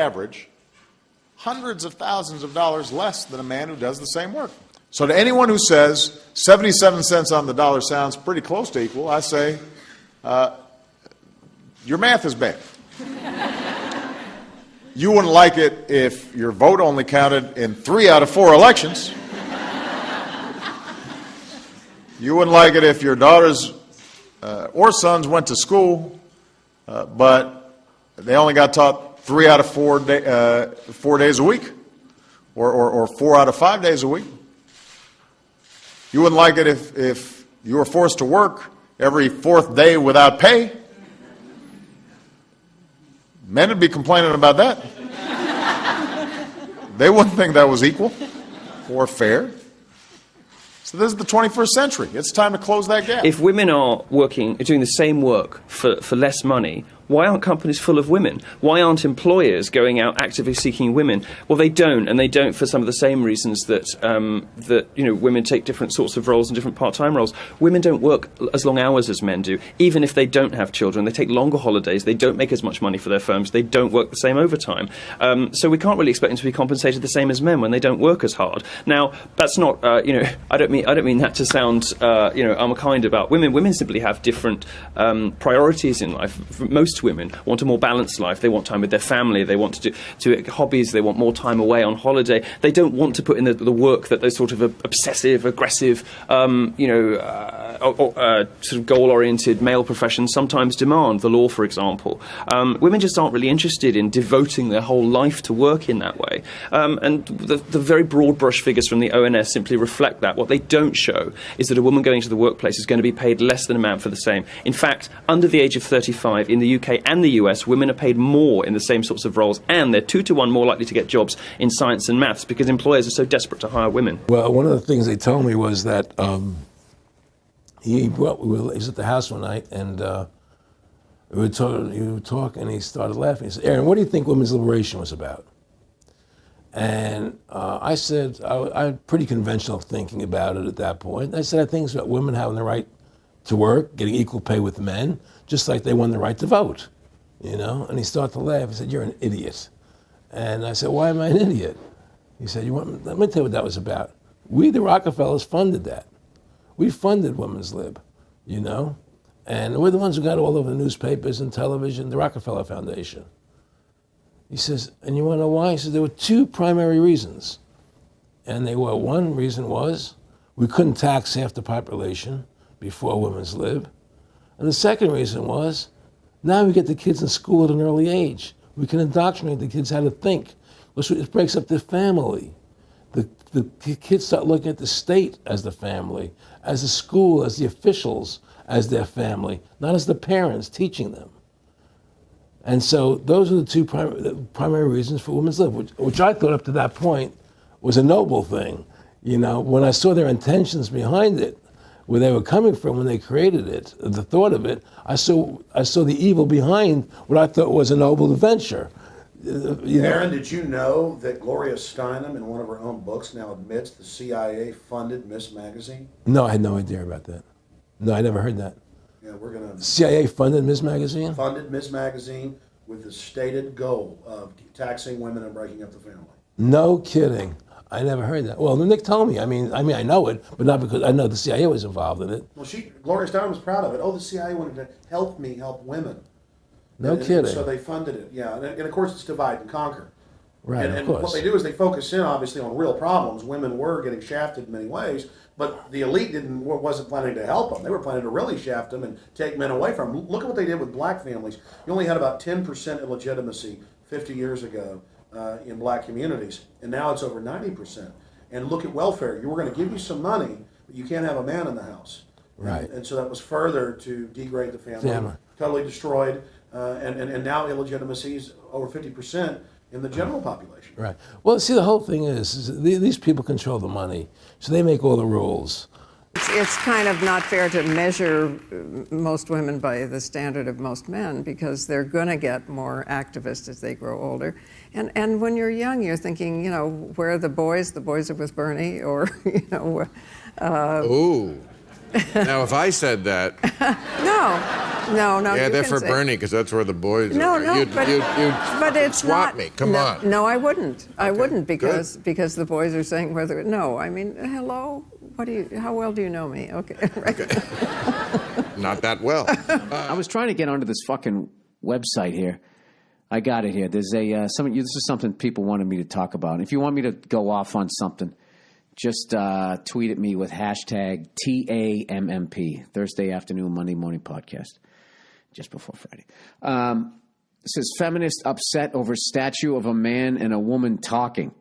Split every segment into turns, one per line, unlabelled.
average hundreds of thousands of dollars less than a man who does the same work. So to anyone who says 77 cents on the dollar sounds pretty close to equal, I say, your math is bad. You wouldn't like it if your vote only counted in 3 out of 4 elections. You wouldn't like it if your daughters or sons went to school, but they only got taught 3 out of 4 days a week, or 4 out of 5 days a week. You wouldn't like it if you were forced to work every 4th day without pay. Men would be complaining about that. They wouldn't think that was equal or fair. So this is the 21st century. It's time to close that gap.
If women are doing the same work for less money, why aren't companies full of women? Why aren't employers going out actively seeking women? Well, they don't, and they don't for some of the same reasons that women take different sorts of roles and different part-time roles. Women don't work as long hours as men do, even if they don't have children. They take longer holidays. They don't make as much money for their firms. They don't work the same overtime. So we can't really expect them to be compensated the same as men when they don't work as hard. Now, that's not, I don't mean that to sound, unkind about women. Women simply have different priorities in life. Most women want a more balanced life. They want time with their family. They want to do hobbies. They want more time away on holiday. They don't want to put in the work that those sort of obsessive, aggressive, sort of goal-oriented male professions sometimes demand. The law, for example. Women just aren't really interested in devoting their whole life to work in that way. And the very broad brush figures from the ONS simply reflect that. What they don't show is that a woman going to the workplace is going to be paid less than a man for the same. In fact, under the age of 35 in the UK and the US, women are paid more in the same sorts of roles, and they're 2 to 1 more likely to get jobs in science and maths because employers are so desperate to hire women.
Well, one of the things they told me was that he was at the house one night, and we were talking, and he started laughing. He said, "Aaron, what do you think women's liberation was about?" And I said, I had pretty conventional thinking about it at that point. I said, I think it's about women having the right to work, getting equal pay with men, just like they won the right to vote, And he started to laugh. He said, "You're an idiot." And I said, "Why am I an idiot?" He said, let me tell you what that was about. We, the Rockefellers, funded that. We funded Women's Lib, And we're the ones who got all over the newspapers and television, the Rockefeller Foundation. He says, and you want to know why? He says, there were 2 primary reasons. And one reason was we couldn't tax half the population before Women's Lib. And the second reason was, now we get the kids in school at an early age. We can indoctrinate the kids how to think. It breaks up the family. The kids start looking at the state as the family, as the school, as the officials, as their family, not as the parents teaching them. And so those are the 2 primary reasons for Women's Lib, which I thought up to that point was a noble thing. When I saw their intentions behind it, where they were coming from when they created it, the thought of it, I saw the evil behind what I thought was a noble venture.
Aaron, did you know that Gloria Steinem, in one of her own books, now admits the CIA funded Miss Magazine?
No, I had no idea about that. No, I never heard that.
Yeah, we're going to...
CIA funded Miss Magazine?
Funded Miss Magazine with the stated goal of taxing women and breaking up the family.
No kidding. I never heard that. Well, Nick told me. I mean, I know it, but not because I know the CIA was involved in it.
Well, Gloria Steinem was proud of it. Oh, the CIA wanted to help women.
No kidding.
So they funded it, yeah. And of course, it's divide and conquer.
Right,
and
of course.
What they do is they focus in, obviously, on real problems. Women were getting shafted in many ways, but the elite wasn't planning to help them. They were planning to really shaft them and take men away from them. Look at what they did with black families. You only had about 10% illegitimacy 50 years ago in black communities, and now it's over 90%. And look at welfare. We're going to give you some money, but you can't have a man in the house.
Right.
And so that was further to degrade the family. Totally destroyed. And now illegitimacy is over 50% in the general population.
Right. Well, see, the whole thing is these people control the money, so they make all the rules.
It's kind of not fair to measure most women by the standard of most men because they're going to get more activist as they grow older. And when you're young, you're thinking, where are the boys? The boys are with Bernie, or,
Ooh. Now, if I said that,
No.
yeah,
you
they're
can
for
say-
Bernie because that's where the boys
No,
are.
no,
You'd
but it's
swat
not.
me. Come
no,
on.
No, I wouldn't. I wouldn't
good.
because the boys are saying whether. No, I mean, hello. How well do you know me? Okay, right.
Not that well.
I was trying to get onto this fucking website here. I got it here. There's this is something people wanted me to talk about. If you want me to go off on something, just tweet at me with hashtag TAMMP, Thursday afternoon, Monday morning podcast, just before Friday. It says, feminist upset over statue of a man and a woman talking.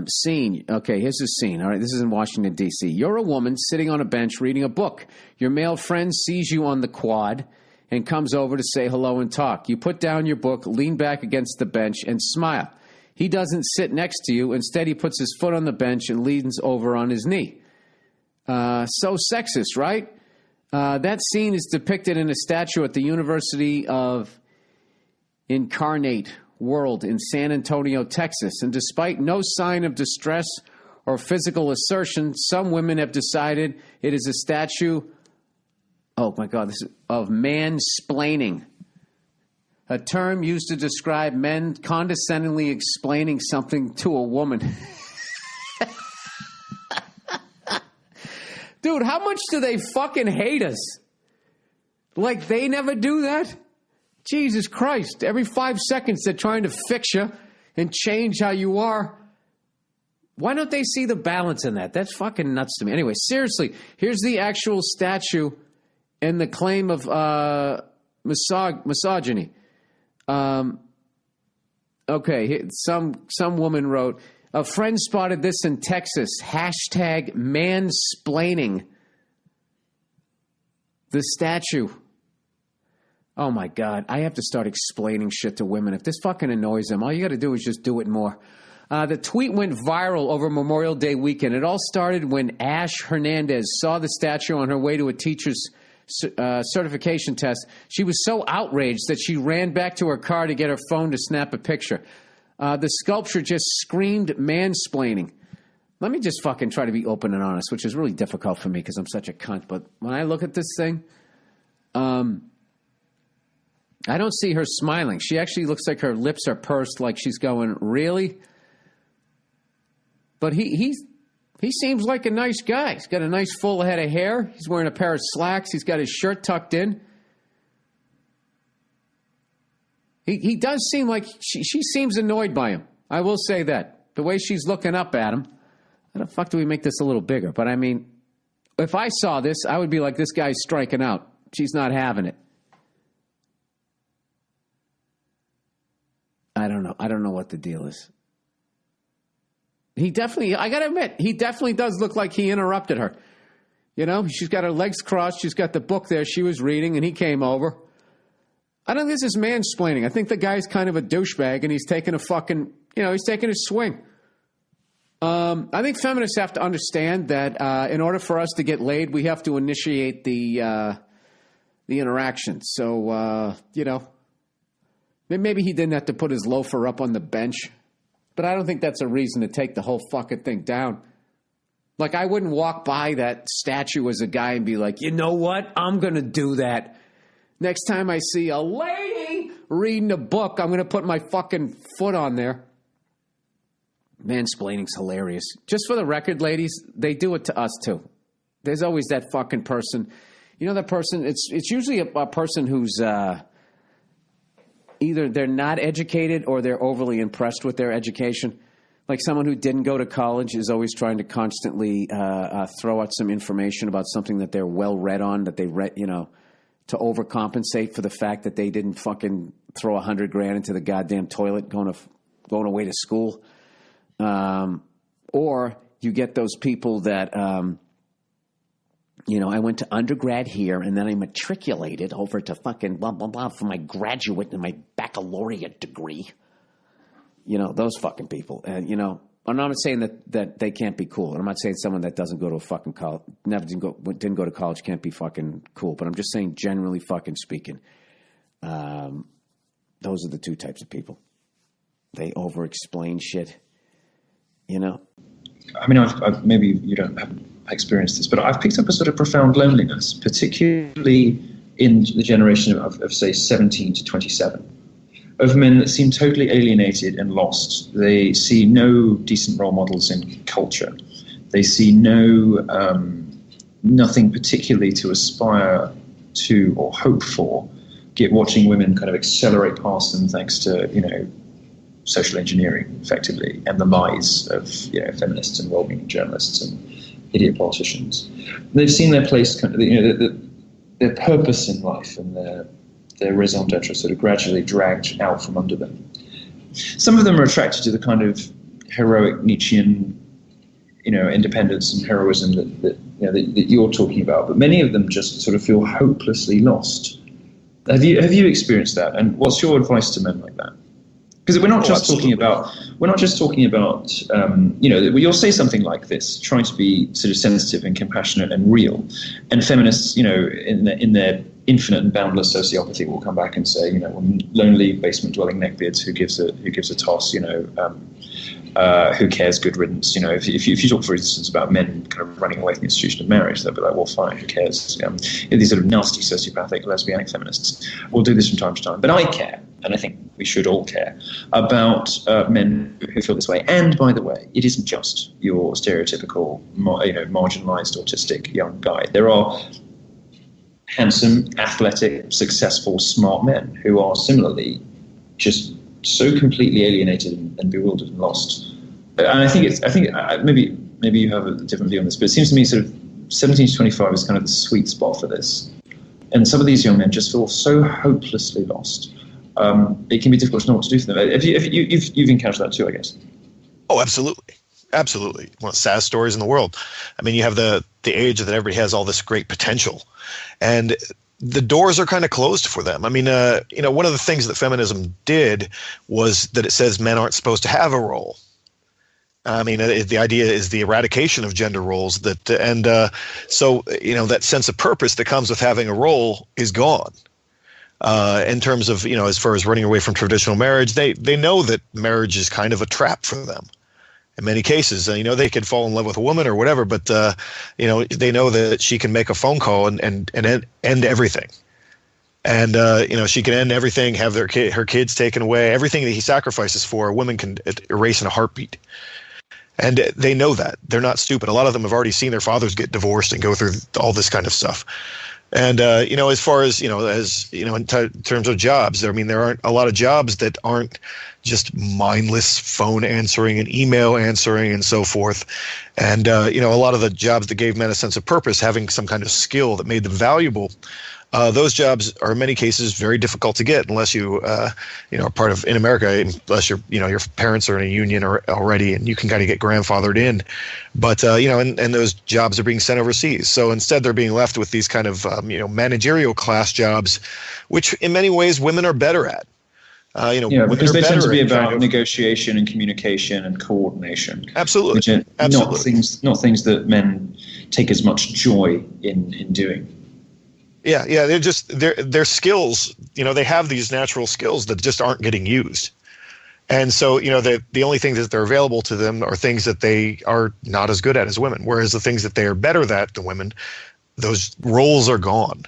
Scene. Okay, here's the scene. All right, this is in Washington, D.C. You're a woman sitting on a bench reading a book. Your male friend sees you on the quad and comes over to say hello and talk. You put down your book, lean back against the bench, and smile. He doesn't sit next to you. Instead, he puts his foot on the bench and leans over on his knee. So sexist, right? That scene is depicted in a statue at the University of Incarnate World in San Antonio, Texas. And despite no sign of distress or physical assertion, some women have decided it is a statue, oh my God, this is of mansplaining, a term used to describe men condescendingly explaining something to a woman. Dude, how much do they fucking hate us? Like, they never do that? Jesus Christ. Every 5 seconds they're trying to fix you and change how you are. Why don't they see the balance in that? That's fucking nuts to me. Anyway, seriously, here's the actual statue and the claim of misogyny. Okay, some woman wrote, a friend spotted this in Texas. Hashtag mansplaining. The statue. Oh, my God. I have to start explaining shit to women. If this fucking annoys them, all you got to do is just do it more. The tweet went viral over Memorial Day weekend. It all started when Ash Hernandez saw the statue on her way to a teacher's certification test. She was so outraged that she ran back to her car to get her phone to snap a picture. The sculpture just screamed mansplaining. Let me just fucking try to be open and honest, which is really difficult for me because I'm such a cunt. But when I look at this thing, I don't see her smiling. She actually looks like her lips are pursed, like she's going, really? But he seems like a nice guy. He's got a nice full head of hair. He's wearing a pair of slacks. He's got his shirt tucked in. He does seem like she seems annoyed by him. I will say that. The way she's looking up at him. How the fuck do we make this a little bigger? But I mean, if I saw this, I would be like, this guy's striking out. She's not having it. I don't know. I don't know what the deal is. He definitely, I got to admit, he definitely does look like he interrupted her. You know, she's got her legs crossed. She's got the book there she was reading, and he came over. I don't think this is mansplaining. I think the guy's kind of a douchebag, and he's taking a fucking, he's taking a swing. I think feminists have to understand that in order for us to get laid, we have to initiate the interaction. So, maybe he didn't have to put his loafer up on the bench. But I don't think that's a reason to take the whole fucking thing down. Like, I wouldn't walk by that statue as a guy and be like, you know what? I'm going to do that. Next time I see a lady reading a book, I'm going to put my fucking foot on there. Mansplaining's hilarious. Just for the record, ladies, they do it to us too. There's always that fucking person. You know that person? It's usually a person who's either they're not educated or they're overly impressed with their education. Like someone who didn't go to college is always trying to constantly throw out some information about something that they're well read on, that they read, to overcompensate for the fact that they didn't fucking throw $100,000 into the goddamn toilet going away to school. Or you get those people that, I went to undergrad here and then I matriculated over to fucking blah, blah, blah for my graduate and my baccalaureate degree. Those fucking people. And, I'm not saying that they can't be cool. And I'm not saying someone that doesn't go to a fucking college, didn't go to college can't be fucking cool. But I'm just saying, generally fucking speaking, those are the two types of people. They over-explain shit,
I mean, maybe you don't have experienced this, but I've picked up a sort of profound loneliness, particularly in the generation of say, 17 to 27, of men that seem totally alienated and lost. They see no decent role models in culture. They see nothing particularly to aspire to or hope for, watching women kind of accelerate past them thanks to, social engineering, effectively, and the lies of, feminists and well-meaning journalists and idiot politicians. They've seen their place, kind of, their purpose in life and their raison d'etre sort of gradually dragged out from under them. Some of them are attracted to the kind of heroic Nietzschean, independence and heroism that you're talking about, but many of them just sort of feel hopelessly lost. Have you experienced that? And what's your advice to men like that? Because we're not just talking about, you'll say something like this, trying to be sort of sensitive and compassionate and real, and feminists, in their infinite and boundless sociopathy, will come back and say, lonely basement-dwelling neckbeards, who gives a toss, who cares, good riddance. If you talk, for instance, about men kind of running away from the institution of marriage, they'll be like, well, fine, who cares? These sort of nasty, sociopathic, lesbianic feminists will do this from time to time. But I care, and I think we should all care, about men who feel this way. And, by the way, it isn't just your stereotypical, marginalized, autistic young guy. There are handsome, athletic, successful, smart men who are similarly just so completely alienated and bewildered and lost. And I think maybe you have a different view on this, but it seems to me sort of 17 to 25 is kind of the sweet spot for this. And some of these young men just feel so hopelessly lost. It can be difficult to know what to do for them. You've encountered that too, I guess.
Oh, absolutely. Absolutely. One of the saddest stories in the world. I mean, you have the age that everybody has all this great potential, and the doors are kind of closed for them. I mean, one of the things that feminism did was that it says men aren't supposed to have a role. I mean, the idea is the eradication of gender roles, so that sense of purpose that comes with having a role is gone. In terms of, as far as running away from traditional marriage, they know that marriage is kind of a trap for them. In many cases, they could fall in love with a woman or whatever, but they know that she can make a phone call and end everything, and she can end everything, have her kids taken away, everything that he sacrifices for, a woman can erase in a heartbeat. And they know that. They're not stupid. A lot of them have already seen their fathers get divorced and go through all this kind of stuff. And as far as in terms of jobs, there aren't a lot of jobs that aren't just mindless phone answering and email answering and so forth. And a lot of the jobs that gave men a sense of purpose, having some kind of skill that made them valuable, those jobs are in many cases very difficult to get unless you are part of, in America, unless your parents are in a union already and you can kind of get grandfathered in. But and those jobs are being sent overseas. So instead, they're being left with these kind of managerial class jobs, which in many ways women are better at.
Because they tend to be about negotiation and communication and coordination.
Absolutely,
which are not things that men take as much joy in doing.
Yeah, they're skills. They have these natural skills that just aren't getting used, and so the only things that they're available to them are things that they are not as good at as women. Whereas the things that they are better at, the women, those roles are gone,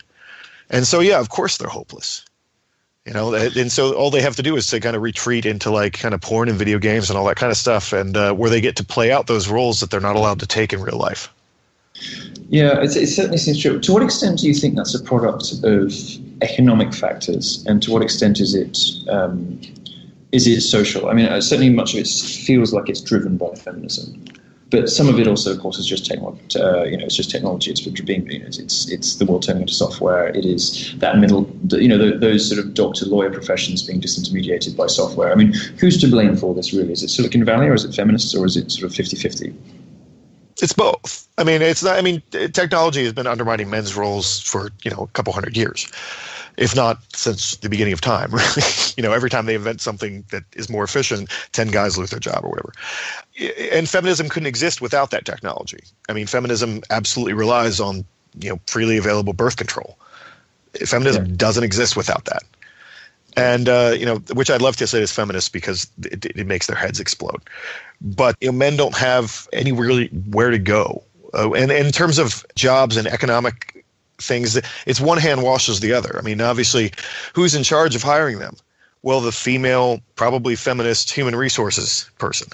and so of course they're hopeless. And so all they have to do is to kind of retreat into like kind of porn and video games and all that kind of stuff, and where they get to play out those roles that they're not allowed to take in real life.
Yeah, it certainly seems true. To what extent do you think that's a product of economic factors, and to what extent is it social? I mean, certainly much of it feels like it's driven by feminism, but some of it also, of course, is just technology. It's just technology. It's it's the world turning into software. It is that middle, those sort of doctor, lawyer professions being disintermediated by software. I mean, who's to blame for this really? Is it Silicon Valley, or is it feminists, or is it sort of 50-50?
It's both. I mean, technology has been undermining men's roles for, a couple hundred years, if not since the beginning of time. Every time they invent something that is more efficient, 10 guys lose their job or whatever. And feminism couldn't exist without that technology. I mean, feminism absolutely relies on, freely available birth control. Feminism doesn't exist without that. And, which I'd love to say is feminist because it makes their heads explode. But men don't have anywhere where to go And in terms of jobs and economic things, it's one hand washes the other. I mean, obviously, who's in charge of hiring them? Well, the female, probably feminist human resources person.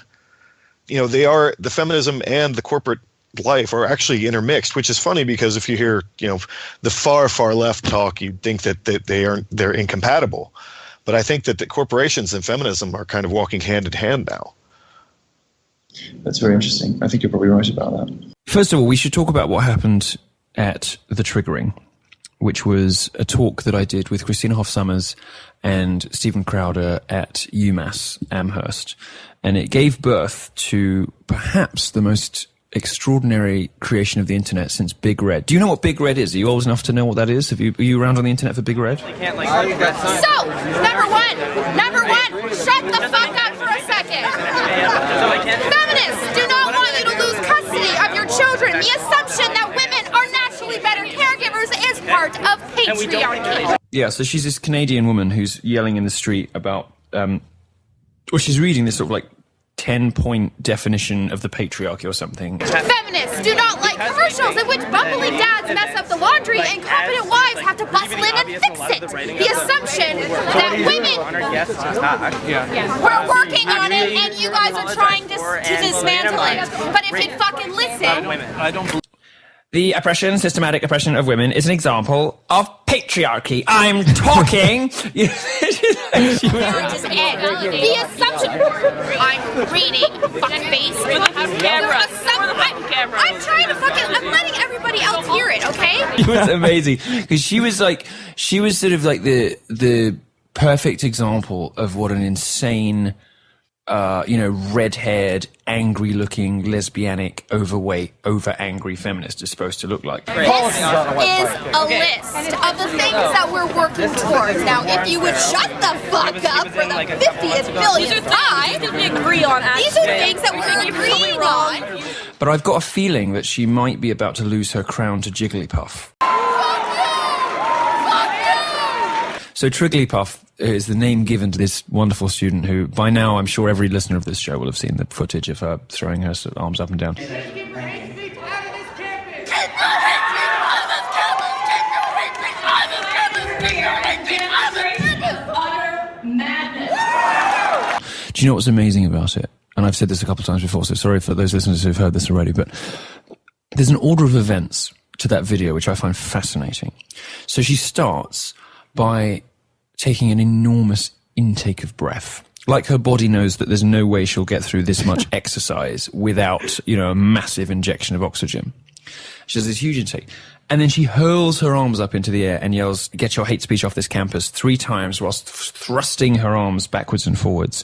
You know, the feminism and the corporate life are actually intermixed, which is funny because if you hear, you know, the far left talk, you'd think that they're incompatible. But I think that the corporations and feminism are kind of walking hand in hand now.
That's very interesting. I think you're probably right about that.
First of all, we should talk about what happened at The Triggering, which was a talk that I did with Christina Hoff Sommers and Stephen Crowder at UMass Amherst. And it gave birth to perhaps the most extraordinary creation of the internet since Big Red. Do you know what Big Red is? Are you old enough to know what that is? Are you around on the internet for Big Red?
So, number one, shut the fuck up for a second. Feminists do not want you to lose custody of your children. The assumption that women are naturally better caregivers is part of patriarchy.
Yeah, so she's this Canadian woman who's yelling in the street about, well, she's reading this sort of like 10-point definition of the patriarchy or something.
Feminists do not like commercials in which bumbling dads mess up the laundry and competent wives have to bustle in and fix it. The assumption that women... We're working on it and you guys are trying to dismantle it. But if you'd fucking listen...
The oppression, systematic oppression of women is an example of patriarchy. I'm talking.
The assumption. I'm reading. Fuckface. I'm trying to fucking. I'm letting everybody else hear it. Okay.
It was amazing because she was sort of like the perfect example of what an insane, red-haired, angry-looking, lesbianic, overweight, over-angry feminist is supposed to look like.
This is a list of the things that we're working towards. Now, if you would shut the fuck up for the 50th billionth time, we agree on that. These are things that we're agreeing on.
But I've got a feeling that she might be about to lose her crown to Jigglypuff. So Trigglypuff is the name given to this wonderful student who, by now, I'm sure every listener of this show will have seen the footage of her throwing her arms up and down. Do you know what's amazing about it? And I've said this a couple of times before, so sorry for those listeners who've heard this already, but there's an order of events to that video which I find fascinating. So she starts by taking an enormous intake of breath. Like her body knows that there's no way she'll get through this much exercise without, a massive injection of oxygen. She does this huge intake. And then she hurls her arms up into the air and yells, "Get your hate speech off this campus," 3 times whilst thrusting her arms backwards and forwards.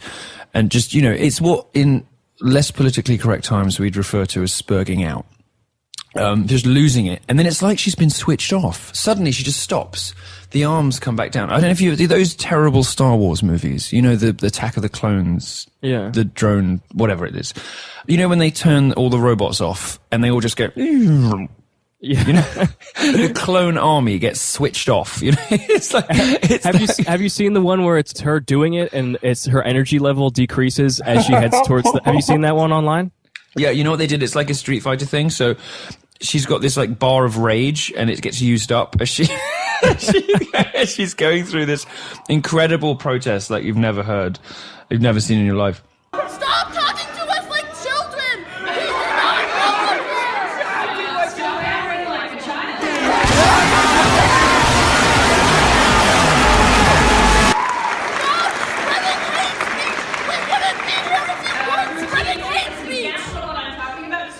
And just, it's what in less politically correct times we'd refer to as spurging out. Just losing it. And then it's like she's been switched off. Suddenly she just stops. The arms come back down. I don't know if those terrible Star Wars movies, the Attack of the Clones, the drone, whatever it is. When they turn all the robots off and they all just go, the clone army gets switched off. It's like,
have you seen the one where it's her doing it and it's her energy level decreases as she heads towards have you seen that one online?
Yeah, you know what they did? It's like a Street Fighter thing. So she's got this like bar of rage and it gets used up as she's going through this incredible protest like you've never seen in your life.
Stop talking to us like children!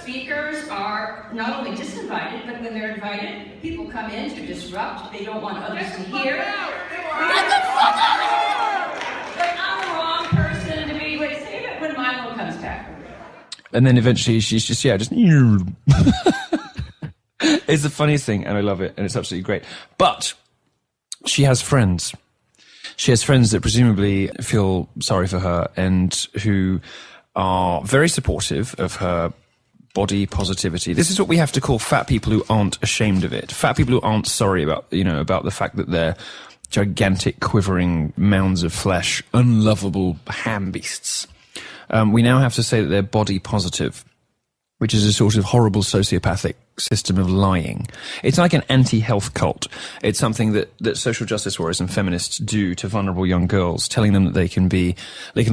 Speakers are not only disinvited, but when they're invited, people come in to disrupt. They don't want others to hear. Get the fuck out of here! But I'm the wrong person to be. Wait, save it when Milo comes back.
And then eventually she's just. It's the funniest thing, and I love it, and it's absolutely great. But she has friends. She has friends that presumably feel sorry for her and who are very supportive of her body positivity. This is what we have to call fat people who aren't ashamed of it. Fat people who aren't sorry about the fact that they're gigantic, quivering mounds of flesh, unlovable ham beasts. We now have to say that they're body positive. which is a sort of horrible sociopathic system of lying. It's like an anti-health cult. It's something that social justice warriors and feminists do to vulnerable young girls, telling them that they can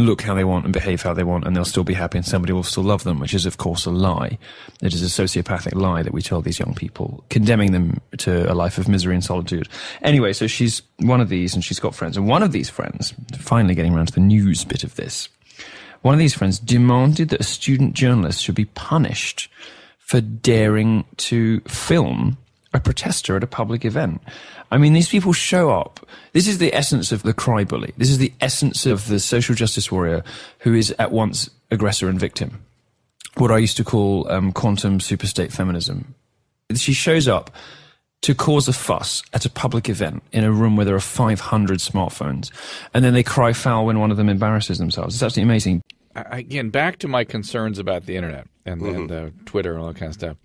look how they want and behave how they want, and they'll still be happy and somebody will still love them, which is, of course, a lie. It is a sociopathic lie that we tell these young people, condemning them to a life of misery and solitude. Anyway, so she's one of these, and she's got friends. And one of these friends, finally getting around to the news bit of this, one of these friends demanded that a student journalist should be punished for daring to film a protester at a public event. I mean, these people show up. This is the essence of the cry bully. This is the essence of the social justice warrior who is at once aggressor and victim. What I used to call quantum superstate feminism. She shows up to cause a fuss at a public event in a room where there are 500 smartphones, and then they cry foul when one of them embarrasses themselves. It's absolutely amazing.
Again, back to my concerns about the internet and Twitter and all that kind of stuff.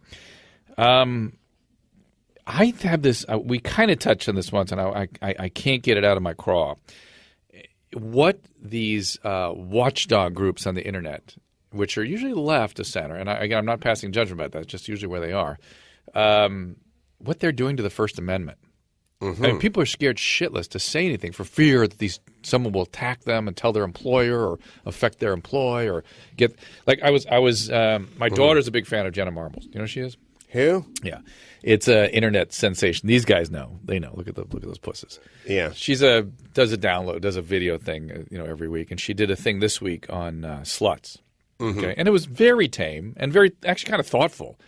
I have this. We kind of touched on this once, and I can't get it out of my craw. What these watchdog groups on the internet, which are usually left of center, and again, I'm not passing judgment about that. It's just usually where they are. What they're doing to the First Amendment. I mean, people are scared shitless to say anything for fear that someone will attack them and tell their employer or affect their employee or get like I was my daughter's a big fan of Jenna Marbles. Do you know who she is?
Who?
Yeah, it's an internet sensation. These guys know. They know. Look at those pusses.
Yeah,
does a video thing every week, and she did a thing this week on sluts. Okay, and it was very tame and very actually kind of thoughtful.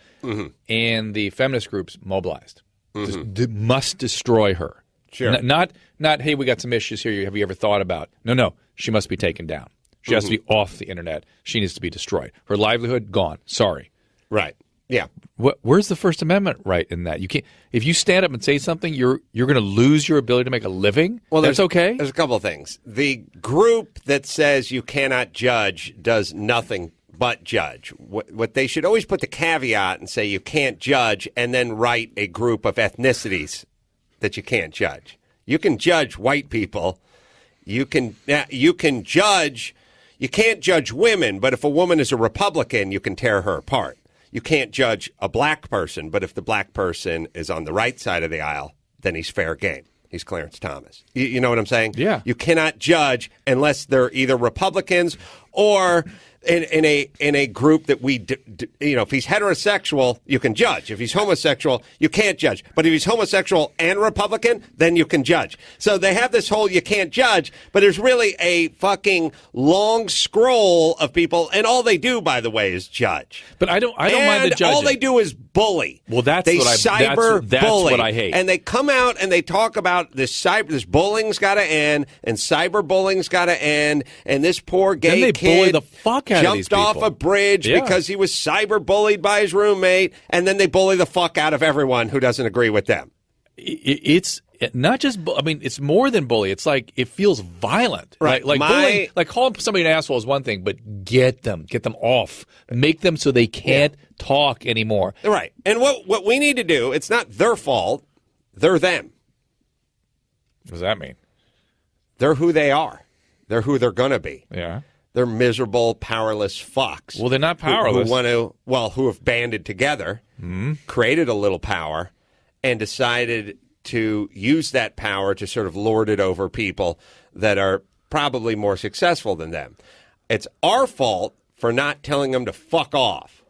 And the feminist groups mobilized. Must destroy her.
Sure.
Not hey, we got some issues here. Have you ever thought about? No. She must be taken down. She has to be off the internet. She needs to be destroyed. Her livelihood gone. Sorry.
Right. Yeah.
Where's the First Amendment right in that? You can't. If you stand up and say something, you're going to lose your ability to make a living.
Well,
that's okay.
There's a couple of things. The group that says you cannot judge does nothing but judge. What they should always put the caveat and say you can't judge, and then write a group of ethnicities that you can't judge. You can judge white people. You can judge. You can't judge women, but if a woman is a Republican, you can tear her apart. You can't judge a black person, but if the black person is on the right side of the aisle, then he's fair game. He's Clarence Thomas. You know what I'm saying?
Yeah.
You cannot judge unless they're either Republicans or in a group that if he's heterosexual, you can judge. If he's homosexual, you can't judge. But if he's homosexual and Republican, then you can judge. So they have this whole you can't judge, but there's really a fucking long scroll of people, and all they do, by the way, is judge.
But I don't mind the judging.
All they do is bully.
Well, that's
they
what
cyber bully.
What I hate.
And they come out and they talk about this bullying's got to end, and cyberbullying's got to end, and this poor gay kid
bully the fuck out of these
jumped
people.
off a bridge because he was cyber bullied by his roommate, and then they bully the fuck out of everyone who doesn't agree with them.
It's not just. I mean, it's more than bully. It's like it feels violent.
Right.
Like bullying, like calling somebody an asshole is one thing, but get them off, make them so they can't talk anymore.
Right. And what we need to do, it's not their fault. They're them.
What does that mean?
They're who they are. They're who they're going to be.
Yeah.
They're miserable, powerless fucks.
Well, they're not powerless.
Who have banded together, created a little power, and decided to use that power to sort of lord it over people that are probably more successful than them. It's our fault for not telling them to fuck off,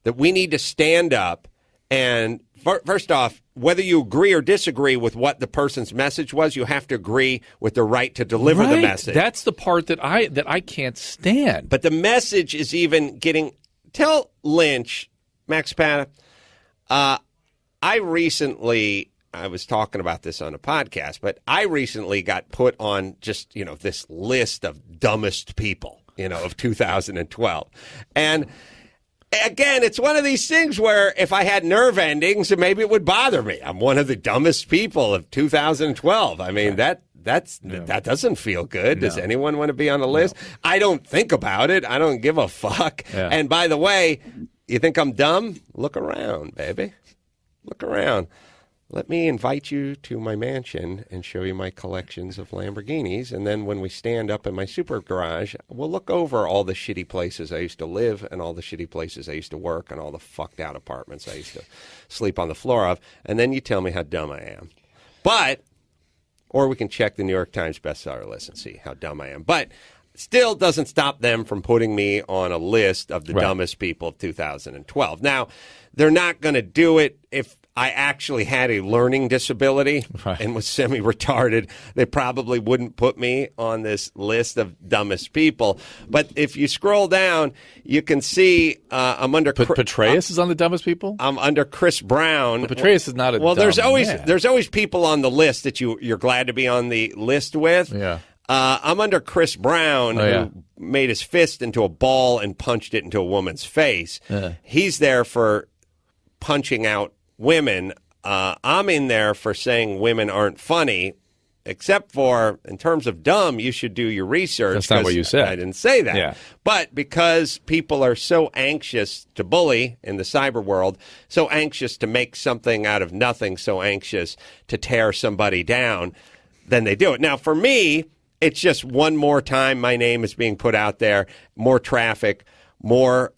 that we need to stand up and, first off, whether you agree or disagree with what the person's message was, you have to agree with the right to deliver the message.
That's the part that I can't stand.
But the message is even getting... Tell Lynch, Max Pata, I was talking about this on a podcast, but I recently got put on just, this list of dumbest people, of 2012. And... again, it's one of these things where if I had nerve endings, maybe it would bother me. I'm one of the dumbest people of 2012. I mean, that doesn't feel good. Does anyone want to be on the list? No. I don't think about it. I don't give a fuck. Yeah. And by the way, you think I'm dumb? Look around, baby. Look around. let me invite you to my mansion and show you my collections of Lamborghinis. And then when we stand up in my super garage, we'll look over all the shitty places I used to live and all the shitty places I used to work and all the fucked out apartments I used to sleep on the floor of. And then you tell me how dumb I am. Or we can check the New York Times bestseller list and see how dumb I am. But still doesn't stop them from putting me on a list of the dumbest people of 2012. Now, they're not going to do it if I actually had a learning disability and was semi-retarded. They probably wouldn't put me on this list of dumbest people. But if you scroll down, you can see I'm under...
Petraeus is on the dumbest people?
I'm under Chris Brown.
But Petraeus is not a dumb
there's
man.
always people on the list that you're glad to be on the list with.
Yeah.
I'm under Chris Brown, who made his fist into a ball and punched it into a woman's face. He's there for punching out women. I'm in there for saying women aren't funny, except for, in terms of dumb, you should do your research.
That's not what you said.
I didn't say that.
Yeah.
But because people are so anxious to bully in the cyber world, so anxious to make something out of nothing, so anxious to tear somebody down, then they do it. Now, for me, it's just one more time my name is being put out there, more traffic, more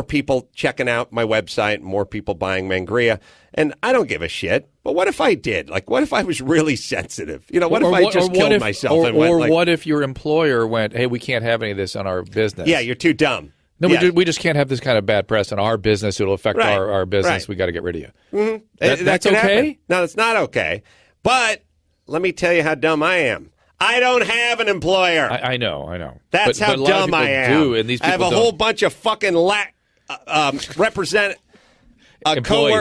people checking out my website, more people buying Mangria. And I don't give a shit. But what if I did? Like, what if I was really sensitive? You know, what if I just killed myself?
What if your employer went, hey, we can't have any of this on our business?
Yeah, you're too dumb.
No, we just can't have this kind of bad press on our business. It'll affect our business.
Right.
We got to get rid of you.
Mm-hmm.
That's
okay?
Happen.
No, it's not okay. But let me tell you how dumb I am. I don't have an employer.
I know.
That's how dumb I am.
Do, and these people
I have a whole bunch of fucking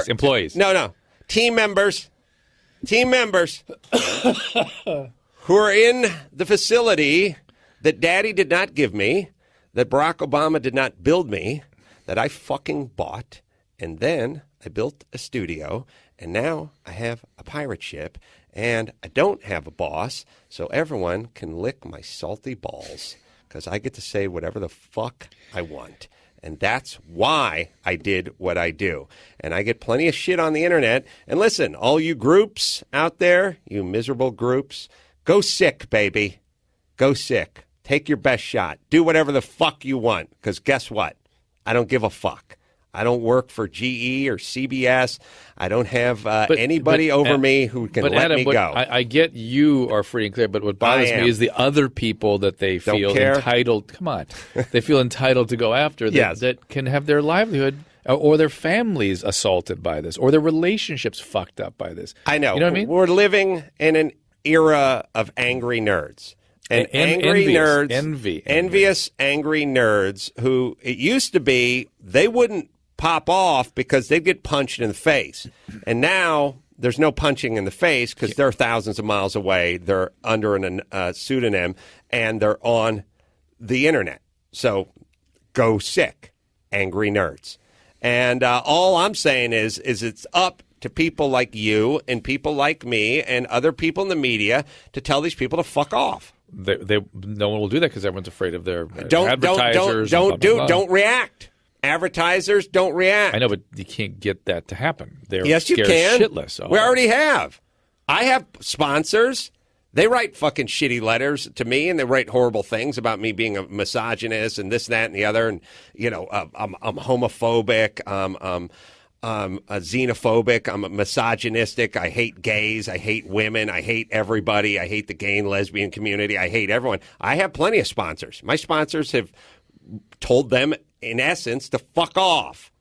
employees.
No. Team members who are in the facility that Daddy did not give me, that Barack Obama did not build me, that I fucking bought, and then I built a studio, and now I have a pirate ship, and I don't have a boss, so everyone can lick my salty balls, because I get to say whatever the fuck I want. And that's why I did what I do. And I get plenty of shit on the internet. And listen, all you groups out there, you miserable groups, go sick, baby. Go sick. Take your best shot. Do whatever the fuck you want, because guess what? I don't give a fuck. I don't work for GE or CBS. I don't have anybody over me who can let me go.
I get you are free and clear, but what bothers me is the other people that they feel entitled. Come on. They feel entitled to go after that can have their livelihood or their families assaulted by this or their relationships fucked up by this.
I know.
You know what I mean?
We're living in an era of angry nerds. And angry nerds, envious angry nerds who it used to be they wouldn't pop off because they'd get punched in the face. And now there's no punching in the face because they're thousands of miles away. They're under a pseudonym and they're on the internet. So go sick, angry nerds. And all I'm saying is it's up to people like you and people like me and other people in the media to tell these people to fuck off.
No one will do that because everyone's afraid of their advertisers.
Don't react. Advertisers don't react.
I know, but you can't get that to happen. They're
yes, you can.
Shitless.
We already have. I have sponsors. They write fucking shitty letters to me, and they write horrible things about me being a misogynist and this, that, and the other. And you know, I'm homophobic. I'm xenophobic. I'm misogynistic. I hate gays. I hate women. I hate everybody. I hate the gay and lesbian community. I hate everyone. I have plenty of sponsors. My sponsors have told them, in essence, to fuck off.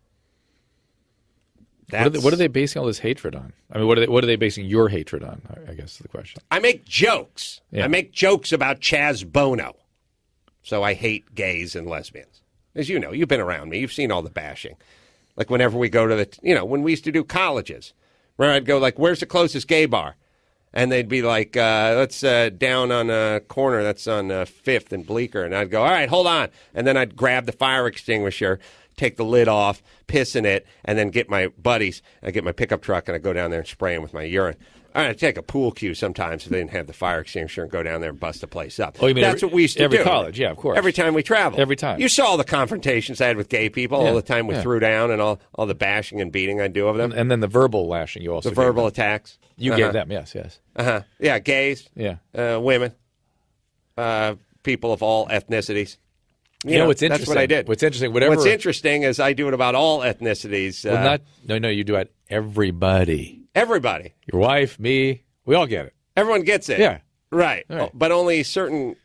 What are they basing all this hatred on? I mean, what are they basing your hatred on? I guess is the question.
I make jokes.
Yeah.
I make jokes about Chaz Bono. So I hate gays and lesbians. As you know, you've been around me. You've seen all the bashing. Like whenever we go to when we used to do colleges, where I'd go like, where's the closest gay bar? And they'd be like, let's down on a corner that's on 5th and Bleecker. And I'd go, all right, hold on. And then I'd grab the fire extinguisher, take the lid off, piss in it, and then get my buddies. I'd get my pickup truck, and I'd go down there and spray them with my urine. I'd take a pool cue sometimes if they didn't have the fire extinguisher and go down there and bust the place up.
Oh, you mean
that's what we used to
every
do.
college? Yeah, of course.
Every time we traveled.
Every time.
You saw the confrontations I had with gay people all the time we threw down and all the bashing and beating I do of them.
And then the verbal lashing you also
The
gave
verbal
them.
attacks.
You gave them, yes.
Yeah, gays.
Yeah.
Women. People of all ethnicities.
You know what's interesting?
That's what I did.
What's interesting?
What's interesting is I do it about all ethnicities.
No, you do it everybody.
Everybody.
Your wife, me, we all get it.
Everyone gets it.
Yeah.
Right.
All right.
But only a certain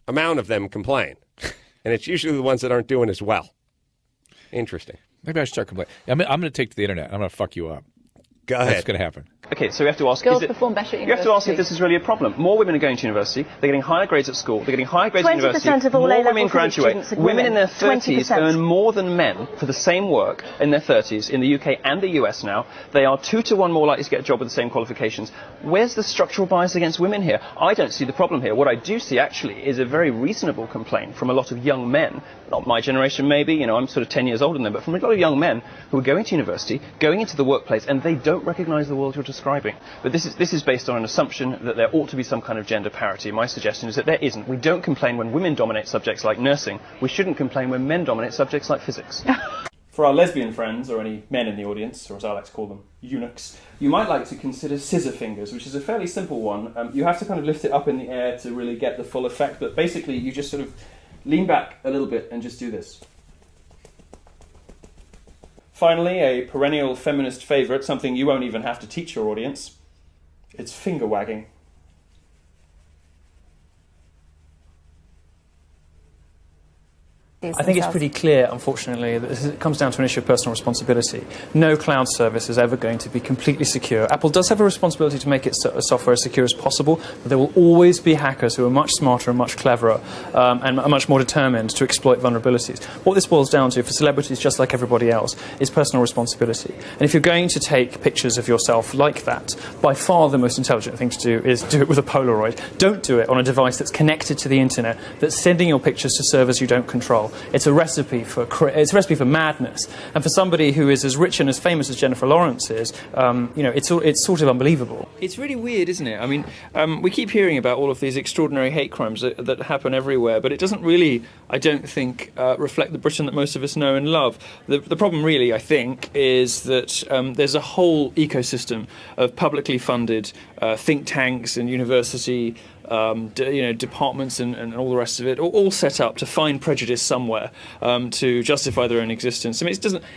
amount of them complain. And it's usually the ones that aren't doing as well. Interesting.
Maybe I should start complaining. I'm going to take to the internet. I'm going to fuck you up.
Go ahead.
That's going to happen.
Okay, so we have to ask,
Girls perform better at
you have to ask if
university.
this is really a problem. More women are going to university, they're getting higher grades at school, they're getting higher grades at
20%
university,
of all
more
A-level
women
physics
graduate.
students are
Women in their
women.
30s
20%.
earn more than men for the same work in their 30s in the UK and the US now. They are 2 to 1 more likely to get a job with the same qualifications. Where's the structural bias against women here? I don't see the problem here. What I do see actually is a very reasonable complaint from a lot of young men, not my generation maybe, I'm sort of 10 years older than them, but from a lot of young men who are going to university, going into the workplace, and they don't recognise the world you're describing. But this is based on an assumption that there ought to be some kind of gender parity. My suggestion is that there isn't. We don't complain when women dominate subjects like nursing. We shouldn't complain when men dominate subjects like physics. For our lesbian friends, or any men in the audience, or as I like to call them, eunuchs, you might like to consider scissor fingers, which is a fairly simple one. You have to kind of lift it up in the air to really get the full effect, but basically you just sort of lean back a little bit and just do this. Finally, a perennial feminist favourite, something you won't even have to teach your audience. It's finger wagging.
I think it's pretty clear, unfortunately, that it comes down to an issue of personal responsibility. No cloud service is ever going to be completely secure. Apple does have a responsibility to make its software as secure as possible, but there will always be hackers who are much smarter and much cleverer and are much more determined to exploit vulnerabilities. What this boils down to, for celebrities just like everybody else, is personal responsibility. And if you're going to take pictures of yourself like that, by far the most intelligent thing to do is do it with a Polaroid. Don't do it on a device that's connected to the internet, that's sending your pictures to servers you don't control. It's a recipe for madness, and for somebody who is as rich and as famous as Jennifer Lawrence is, it's sort of unbelievable. It's really weird, isn't it? I mean, we keep hearing about all of these extraordinary hate crimes that happen everywhere, but it doesn't really, I don't think, reflect the Britain that most of us know and love. The problem, really, I think, is that there's a whole ecosystem of publicly funded think tanks and university departments and all the rest of it, all set up to find prejudice somewhere to justify their own existence. I mean,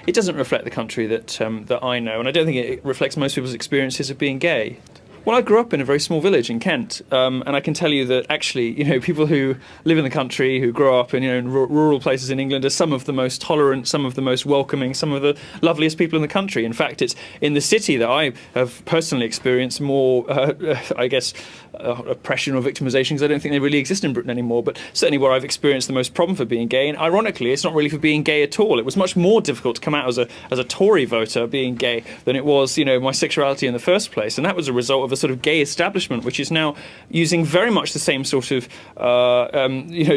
it doesn't reflect the country that I know, and I don't think it reflects most people's experiences of being gay. Well, I grew up in a very small village in Kent, and I can tell you that actually, people who live in the country, who grow up in rural places in England, are some of the most tolerant, some of the most welcoming, some of the loveliest people in the country. In fact, it's in the city that I have personally experienced more, oppression or victimisation, because I don't think they really exist in Britain anymore, but certainly where I've experienced the most problem for being gay. And ironically, it's not really for being gay at all. It was much more difficult to come out as a Tory voter being gay than it was, my sexuality in the first place. And that was a result of a sort of gay establishment, which is now using very much the same sort of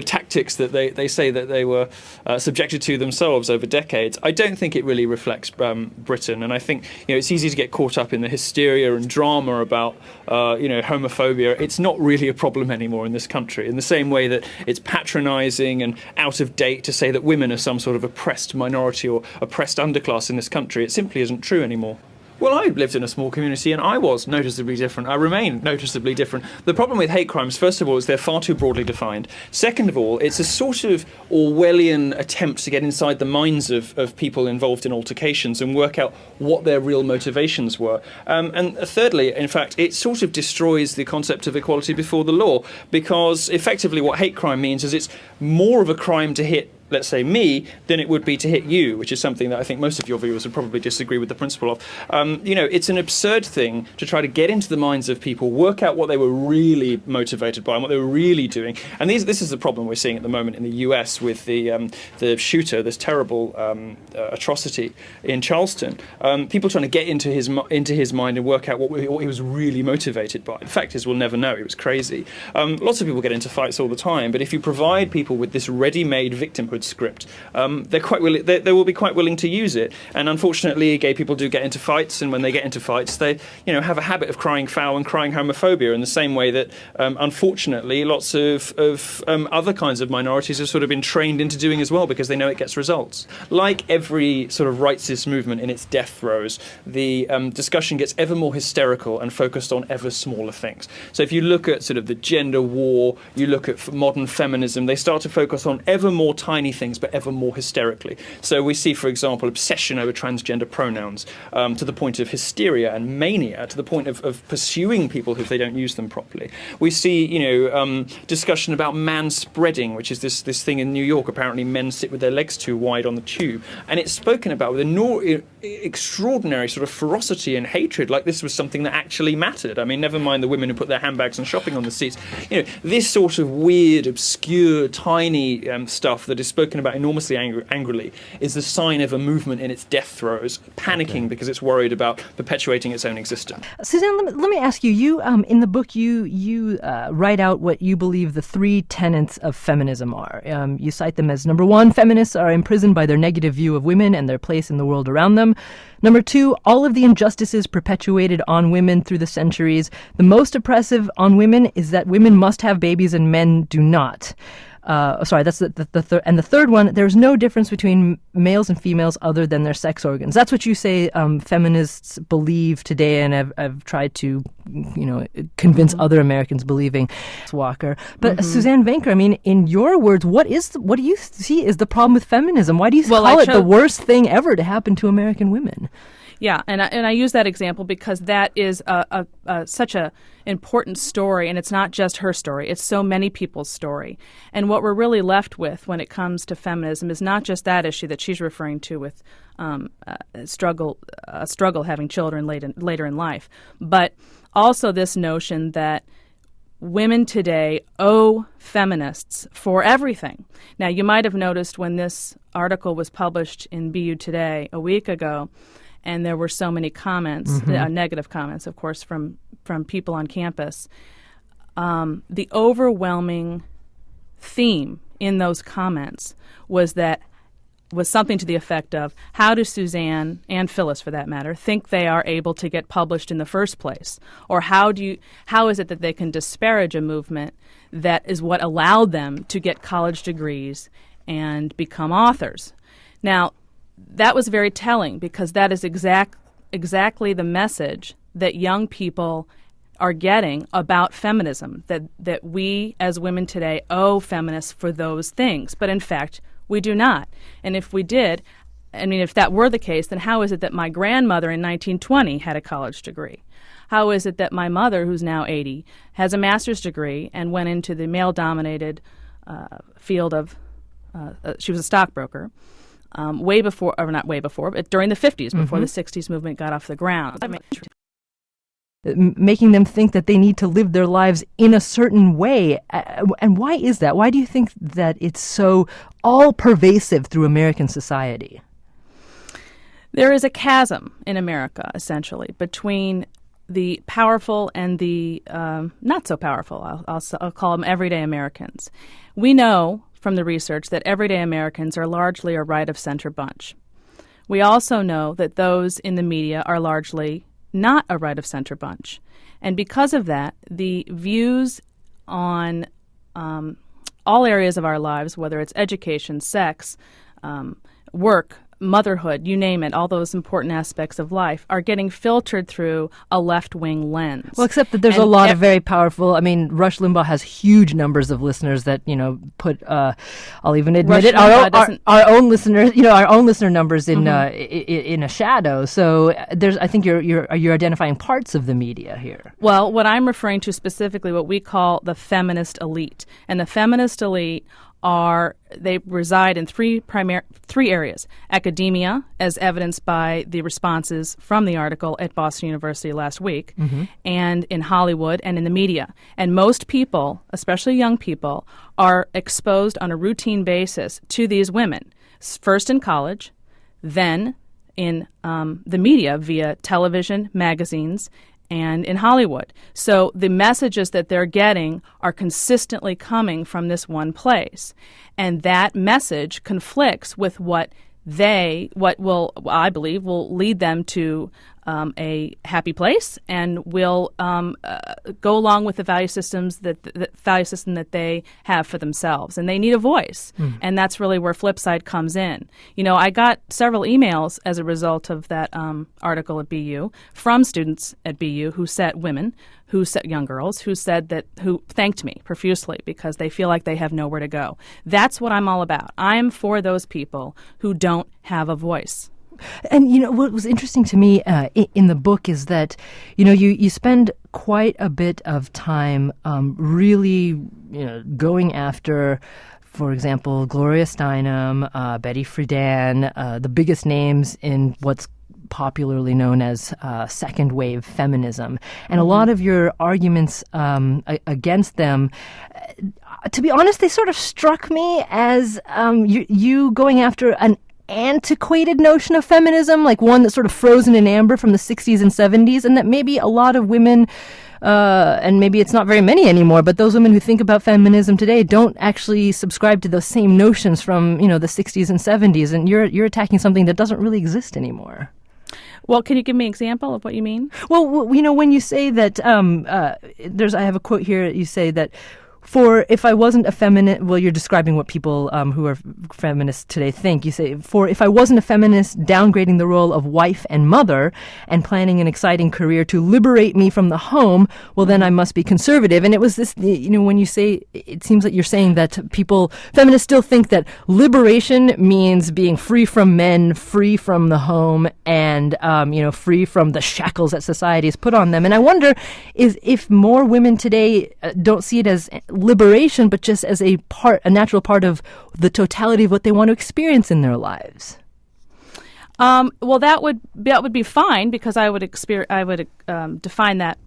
tactics that they say that they were subjected to themselves over decades. I don't think it really reflects Britain, and I think it's easy to get caught up in the hysteria and drama about homophobia. It's not really a problem anymore in this country, in the same way that it's patronising and out of date to say that women are some sort of oppressed minority or oppressed underclass in this country. It simply isn't true anymore. Well, I lived in a small community and I was noticeably different. I remain noticeably different. The problem with hate crimes, first of all, is they're far too broadly defined. Second of all, it's a sort of Orwellian attempt to get inside the minds of people involved in altercations and work out what their real motivations were. And thirdly, in fact, it sort of destroys the concept of equality before the law, because effectively what hate crime means is it's more of a crime to hit, let's say, me, than it would be to hit you, which is something that I think most of your viewers would probably disagree with the principle of. It's an absurd thing to try to get into the minds of people, work out what they were really motivated by and what they were really doing. And this is the problem we're seeing at the moment in the US with the shooter, this terrible atrocity in Charleston. People trying to get into his mind and work out what he was really motivated by. The fact is, we'll never know. He was crazy. Lots of people get into fights all the time, but if you provide people with this ready-made victimhood Hollywood script. They're quite willing. They will be quite willing to use it. And unfortunately, gay people do get into fights, and when they get into fights, they have a habit of crying foul and crying homophobia in the same way that unfortunately lots of other kinds of minorities have sort of been trained into doing as well, because they know it gets results. Like every sort of rightsist movement in its death throes, the discussion gets ever more hysterical and focused on ever smaller things. So if you look at sort of the gender war, you look at modern feminism, they start to focus on ever more tiny things, but ever more hysterically. So we see, for example, obsession over transgender pronouns to the point of hysteria and mania, to the point of pursuing people if they don't use them properly. We see, discussion about manspreading, which is this thing in New York. Apparently, men sit with their legs too wide on the tube, and it's spoken about with extraordinary sort of ferocity and hatred, like this was something that actually mattered. I mean, never mind the women who put their handbags and shopping on the seats. This sort of weird, obscure, tiny stuff that is spoken about enormously angrily is the sign of a movement in its death throes, panicking because it's worried about perpetuating its own existence.
Suzanne, let me ask you. You in the book, you write out what you believe the three tenets of feminism are. You cite them as: number one, feminists are imprisoned by their negative view of women and their place in the world around them. Number two, all of the injustices perpetuated on women through the centuries, the most oppressive on women is that women must have babies and men do not. That's the third. And the third one, there's no difference between males and females other than their sex organs. That's what you say feminists believe today, and have tried to, convince other Americans believing. Walker. But Suzanne Venker, I mean, in your words, what do you see is the problem with feminism? Why do you call it the worst thing ever to happen to American women?
Yeah, and I use that example because that is such a important story, and it's not just her story. It's so many people's story. And what we're really left with when it comes to feminism is not just that issue that she's referring to with struggle having children later in life, but also this notion that women today owe feminists for everything. Now, you might have noticed when this article was published in BU Today a week ago, and there were so many comments, negative comments, of course, from people on campus. The overwhelming theme in those comments was something to the effect of, how do Suzanne, and Phyllis for that matter, think they are able to get published in the first place? Or how is it that they can disparage a movement that is what allowed them to get college degrees and become authors? Now, that was very telling, because that is exactly the message that young people are getting about feminism, that we as women today owe feminists for those things. But in fact, we do not. And if we did, I mean, if that were the case, then how is it that my grandmother in 1920 had a college degree? How is it that my mother, who's now 80, has a master's degree and went into the male-dominated field of, she was a stockbroker, not way before, but during the 50s, before the 60s movement got off the ground.
Making them think that they need to live their lives in a certain way. And why is that? Why do you think that it's so all-pervasive through American society?
There is a chasm in America, essentially, between the powerful and the not so powerful. I'll call them everyday Americans. We know from the research that everyday Americans are largely a right-of-center bunch. We also know that those in the media are largely not a right-of-center bunch. And because of that, the views on all areas of our lives, whether it's education, sex, work, motherhood, you name it, all those important aspects of life are getting filtered through a left-wing lens.
Well, except that there's a lot of very powerful, I mean, Rush Limbaugh has huge numbers of listeners that, put, I'll even admit it, our own listeners, our own listener numbers in a shadow. So I think you're identifying parts of the media here.
Well, what I'm referring to specifically, what we call the feminist elite. And the feminist elite they reside in three areas: academia, as evidenced by the responses from the article at Boston University last week, and in Hollywood and in the media. And most people, especially young people, are exposed on a routine basis to these women, first in college, then in the media via television, magazines, and in Hollywood. So the messages that they're getting are consistently coming from this one place. And that message conflicts with what I believe will lead them to a happy place and will go along with the value system that they have for themselves. And they need a voice. And that's really where Flipside comes in. You know, I got several emails as a result of that article at BU from students at BU young girls who thanked me profusely because they feel like they have nowhere to go. That's what I'm all about. I'm for those people who don't have a voice.
And, you know, what was interesting to me in the book is that, you know, you spend quite a bit of time really, you know, going after, for example, Gloria Steinem, Betty Friedan, the biggest names in what's popularly known as second wave feminism. And a lot of your arguments against them, to be honest, they sort of struck me as you going after an antiquated notion of feminism, like one that's sort of frozen in amber from the 60s and 70s, and that maybe a lot of women, and maybe it's not very many anymore, but those women who think about feminism today don't actually subscribe to those same notions from, you know, the 60s and 70s, and you're attacking something that doesn't really exist anymore.
Well, can you give me an example of what you mean?
Well, you know, when you say that, I have a quote here, you say that, for if I wasn't a feminist, well, you're describing what people who are feminists today think. You say, for if I wasn't a feminist, downgrading the role of wife and mother and planning an exciting career to liberate me from the home, well, then I must be conservative. And it was this, you know, when you say, it seems like you're saying that feminists still think that liberation means being free from men, free from the home, and, you know, free from the shackles that society has put on them. And I wonder if more women today don't see it as liberation, but just as a natural part of the totality of what they want to experience in their lives.
Well, that would be fine because I would define that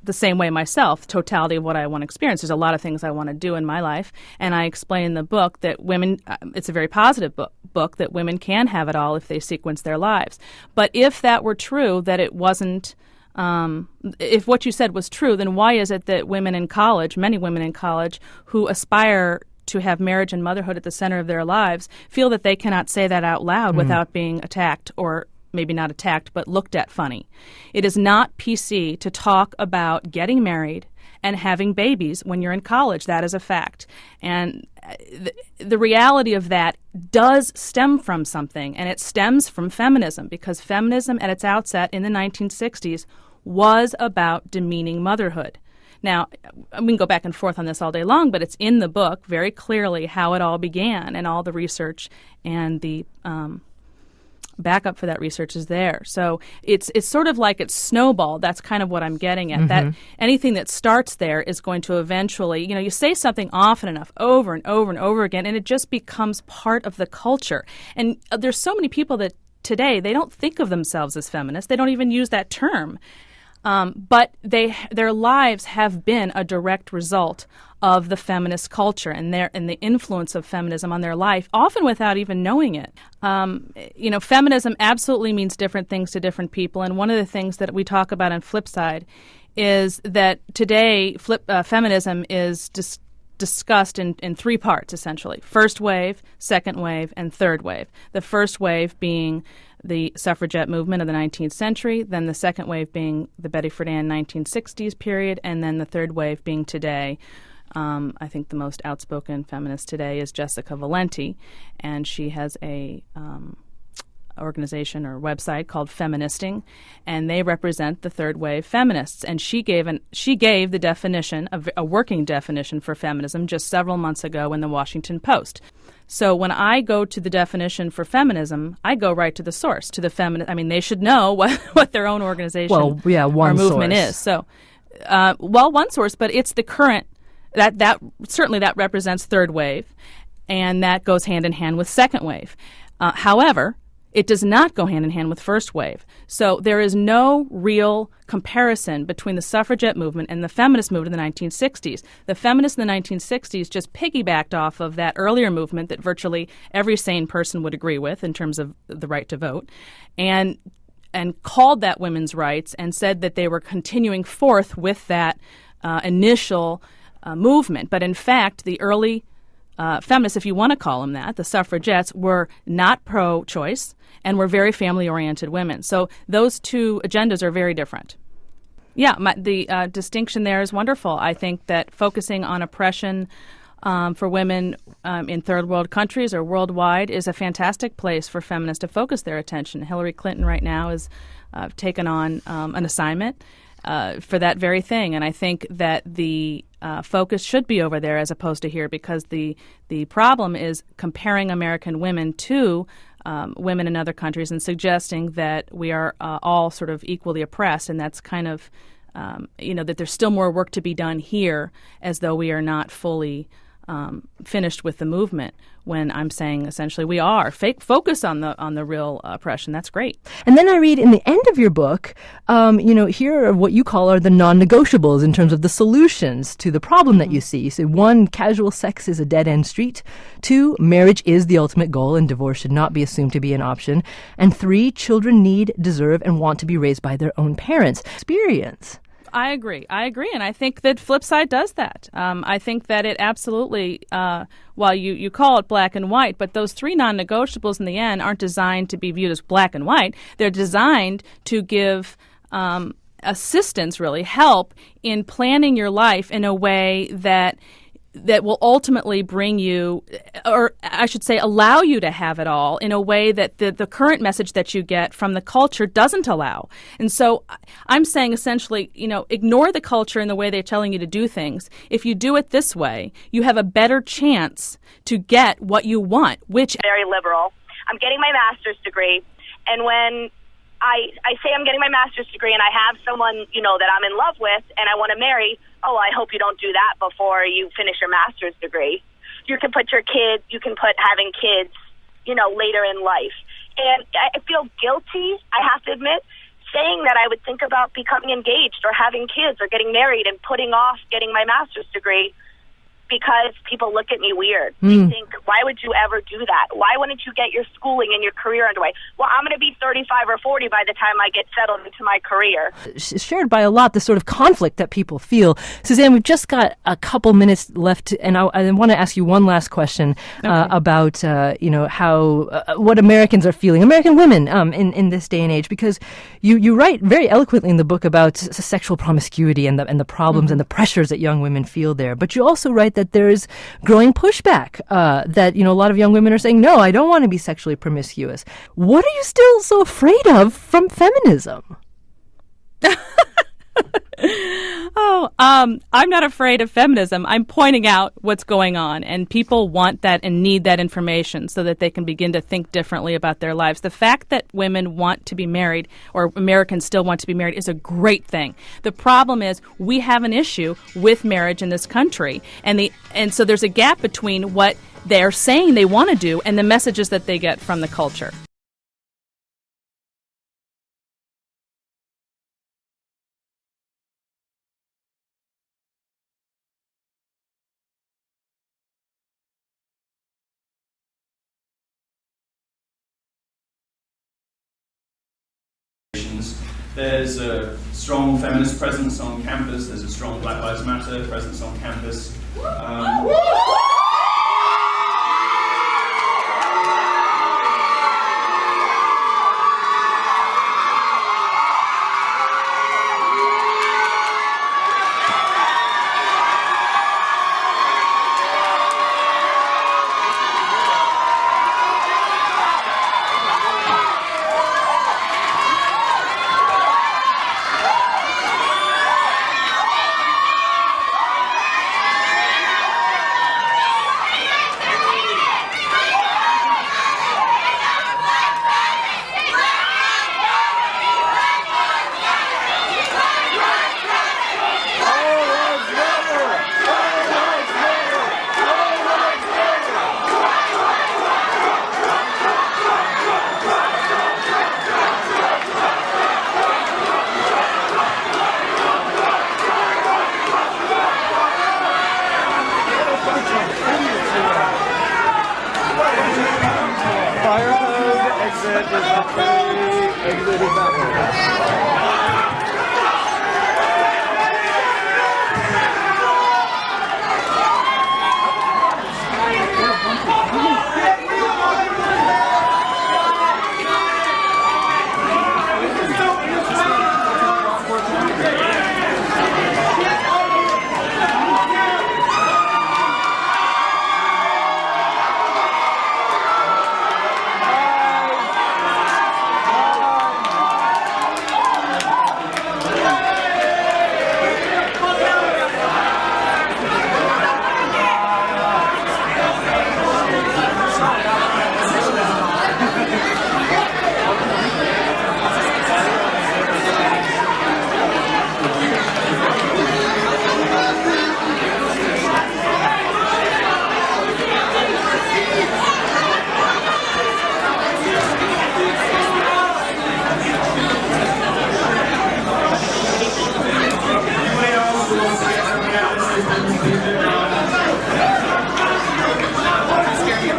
the same way myself, totality of what I want to experience. There's a lot of things I want to do in my life, and I explain in the book that women, it's a very positive book, that women can have it all if they sequence their lives. But if that were true, that it wasn't, if what you said was true, then why is it that women in college, many women in college, who aspire to have marriage and motherhood at the center of their lives, feel that they cannot say that out loud without being attacked, or maybe not attacked, but looked at funny? It is not PC to talk about getting married and having babies when you're in college. That is a fact. And the reality of that does stem from something, and it stems from feminism, because feminism at its outset in the 1960s was about demeaning motherhood. Now, we can go back and forth on this all day long, but it's in the book very clearly how it all began, and all the research and the backup for that research is there. So it's sort of like it's snowballed. That's kind of what I'm getting at. That anything that starts there is going to eventually, you know, you say something often enough, over and over and over again, and it just becomes part of the culture. And there's so many people that today, they don't think of themselves as feminists. They don't even use that term. But their lives have been a direct result of the feminist culture and the influence of feminism on their life, often without even knowing it. You know, feminism absolutely means different things to different people, and one of the things that we talk about on Flipside is that today feminism is discussed in three parts, essentially: first wave, second wave, and third wave. The first wave being the suffragette movement of the 19th century, then the second wave being the Betty Friedan 1960s period, and then the third wave being today. I think the most outspoken feminist today is Jessica Valenti, and she has a organization or website called Feministing, and they represent the third wave feminists. And she gave the definition, a working definition for feminism, just several months ago in the Washington Post. So when I go to the definition for feminism, I go right to the source, to the feminist. I mean, they should know what their own organization or movement is. So, one source, but it's the current. That certainly that represents third wave, and that goes hand in hand with second wave. However, it does not go hand in hand with first wave. So there is no real comparison between the suffragette movement and the feminist movement in the 1960s. The feminists in the 1960s just piggybacked off of that earlier movement that virtually every sane person would agree with in terms of the right to vote, and called that women's rights and said that they were continuing forth with that initial movement. But in fact, the early feminists, if you want to call them that, the suffragettes, were not pro-choice and were very family-oriented women. So those two agendas are very different. Yeah, the distinction there is wonderful. I think that focusing on oppression for women in third world countries or worldwide is a fantastic place for feminists to focus their attention. Hillary Clinton right now has taken on an assignment for that very thing, and I think that the focus should be over there as opposed to here, because the problem is comparing American women to women in other countries and suggesting that we are all sort of equally oppressed, and that's kind of, that there's still more work to be done here, as though we are not fully finished with the movement, when I'm saying essentially we are. Focus on the real oppression. That's great.
And then I read in the end of your book, here are what you call are the non-negotiables in terms of the solutions to the problem that you see. You say, 1, casual sex is a dead-end street. 2, marriage is the ultimate goal and divorce should not be assumed to be an option. And 3, children need, deserve, and want to be raised by their own parents. Experience.
I agree, and I think that Flip Side does that. I think that it absolutely, while you call it black and white, but those 3 non-negotiables in the end aren't designed to be viewed as black and white. They're designed to give assistance, really, help in planning your life in a way that will ultimately bring you, or I should say allow you to have it all in a way that the current message that you get from the culture doesn't allow. And so I'm saying essentially, ignore the culture and the way they're telling you to do things. If you do it this way, you have a better chance to get what you want, which...
Very liberal. I'm getting my master's degree, and when I say I'm getting my master's degree and I have someone, that I'm in love with and I want to marry, oh, I hope you don't do that before you finish your master's degree. You can put having kids, later in life. And I feel guilty, I have to admit, saying that I would think about becoming engaged or having kids or getting married and putting off getting my master's degree, because people look at me weird. They think, why would you ever do that? Why wouldn't you get your schooling and your career underway? Well, I'm going to be 35 or 40 by the time I get settled into my career.
Shared by a lot, the sort of conflict that people feel. Suzanne, we've just got a couple minutes left, and I want to ask you one last question about, how what Americans are feeling, American women in this day and age, because you write very eloquently in the book about sexual promiscuity and the problems and the pressures that young women feel there. But you also write that there's growing pushback, that, a lot of young women are saying, no, I don't want to be sexually promiscuous. What are you still so afraid of from feminism?
I'm not afraid of feminism. I'm pointing out what's going on, and people want that and need that information so that they can begin to think differently about their lives. The fact that women want to be married, or Americans still want to be married, is a great thing. The problem is we have an issue with marriage in this country, and so there's a gap between what they're saying they want to do and the messages that they get from the culture.
There's a strong feminist presence on campus. There's a strong Black Lives Matter presence on campus.
Fire code, exit is not free.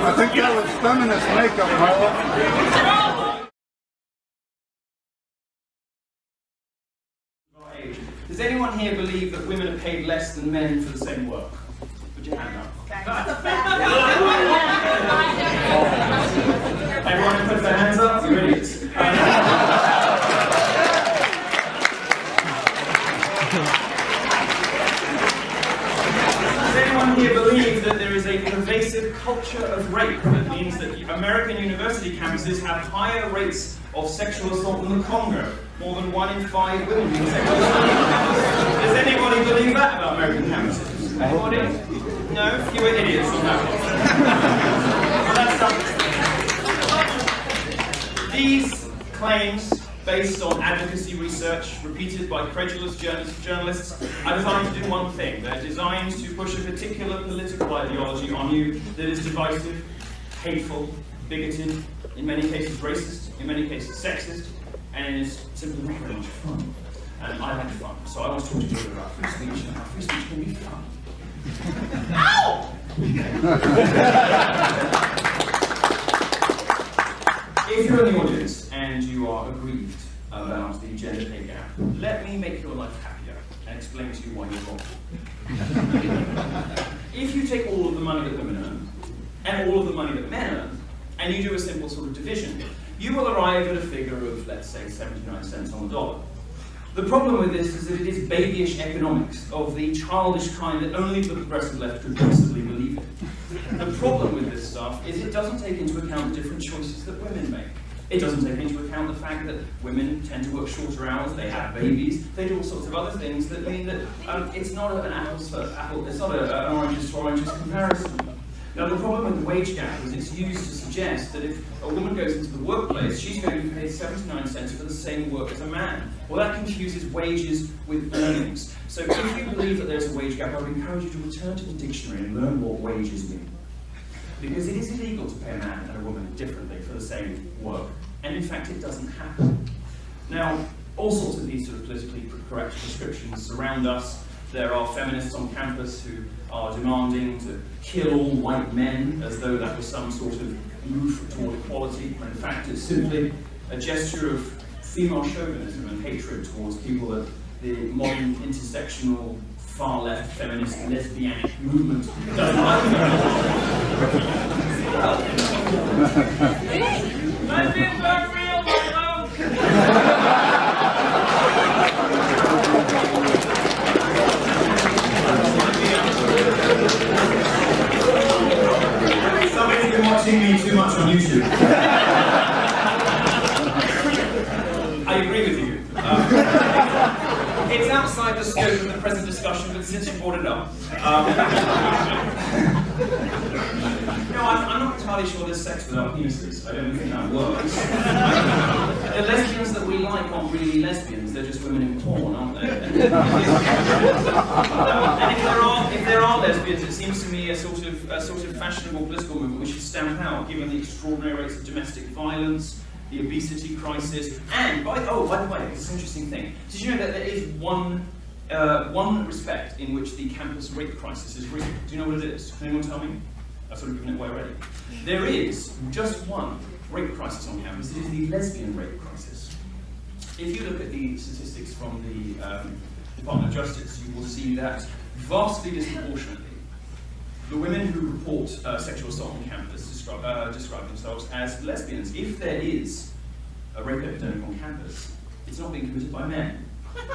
I think that was feminist makeup, Milo.
Does anyone here believe that women are paid less than men for the same work? Put your hand up. Everyone who puts their hands up, you're idiots. Does anyone here believe that there is a pervasive culture of rape that means that American university campuses have higher rates of sexual assault than the Congo? More than 1 in 5 women being sexually assaulted. Does anybody believe that about American campuses? Anybody? No? Fewer idiots on that one. These claims, based on advocacy research repeated by credulous journalists, are designed to do one thing. They're designed to push a particular political ideology on you that is divisive, hateful, bigoted, in many cases racist, in many cases sexist, and is simply not very much fun. And I like fun, so I want to talk to you about free speech and how free speech can be fun. Ow! If you're in the audience and you are aggrieved about the gender pay gap, let me make your life happier and explain to you why you're wrong. If you take all of the money that women earn and all of the money that men earn, and you do a simple sort of division, you will arrive at a figure of, let's say, 79 cents on the dollar. The problem with this is that it is babyish economics of the childish kind that only the progressive left could possibly believe in. The problem with this stuff is it doesn't take into account the different choices that women make. It doesn't take into account the fact that women tend to work shorter hours, they have babies, they do all sorts of other things that mean that it's not an apples for apple, it's not an oranges to oranges comparison. Now the problem with the wage gap is it's used to suggest that if a woman goes into the workplace, she's going to be paid 79 cents for the same work as a man. Well, that confuses wages with earnings. So if you believe that there's a wage gap, I would encourage you to return to the dictionary and learn what wages mean. Because it is illegal to pay a man and a woman differently for the same work. And in fact, it doesn't happen. Now, all sorts of these sort of politically correct prescriptions surround us. There are feminists on campus who are demanding to kill all white men as though that was some sort of move toward equality, when in fact it's simply a gesture of female chauvinism and hatred towards people that the modern intersectional far-left feminist lesbianic movement doesn't like. Lesbians are real, Milo! Somebody's been watching me too much on YouTube. I agree with you. It's outside the scope of the present discussion, but since you brought it up. No, I'm not entirely sure there's sex without penises. I don't think that works. The lesbians that we like aren't really lesbians, they're just women in porn, aren't they? And if there are lesbians, it seems to me a sort of fashionable political movement we should stamp out, given the extraordinary rates of domestic violence, the obesity crisis, and by the way, it's an interesting thing. Did you know that there is one respect in which the campus rape crisis is real? Do you know what it is? Can anyone tell me? I've sort of given it away already. There is just one rape crisis on campus. It is the lesbian rape crisis.
if you look at the statistics from the Department of Justice, you will see that vastly disproportionately, the women who report sexual assault on campus describe themselves as lesbians. If there is a rape epidemic on campus, it's not being committed by men. And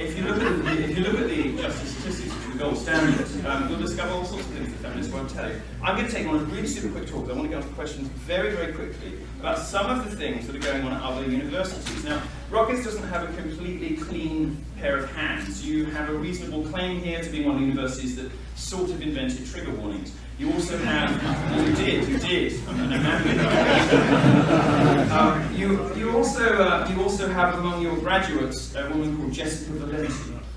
if you look at the justice statistics, which are the gold standard, you'll discover all sorts of things that feminists won't tell you. I'm going to take on a really super quick talk. I want to get on to questions very, very quickly about some of the things that are going on at other universities. Now, Rutgers doesn't have a completely clean pair of hands. You have a reasonable claim here to be one of the universities that sort of invented trigger warnings. You also have, you did. I'm happy about it. You also have among your graduates a woman called Jessica Valenti.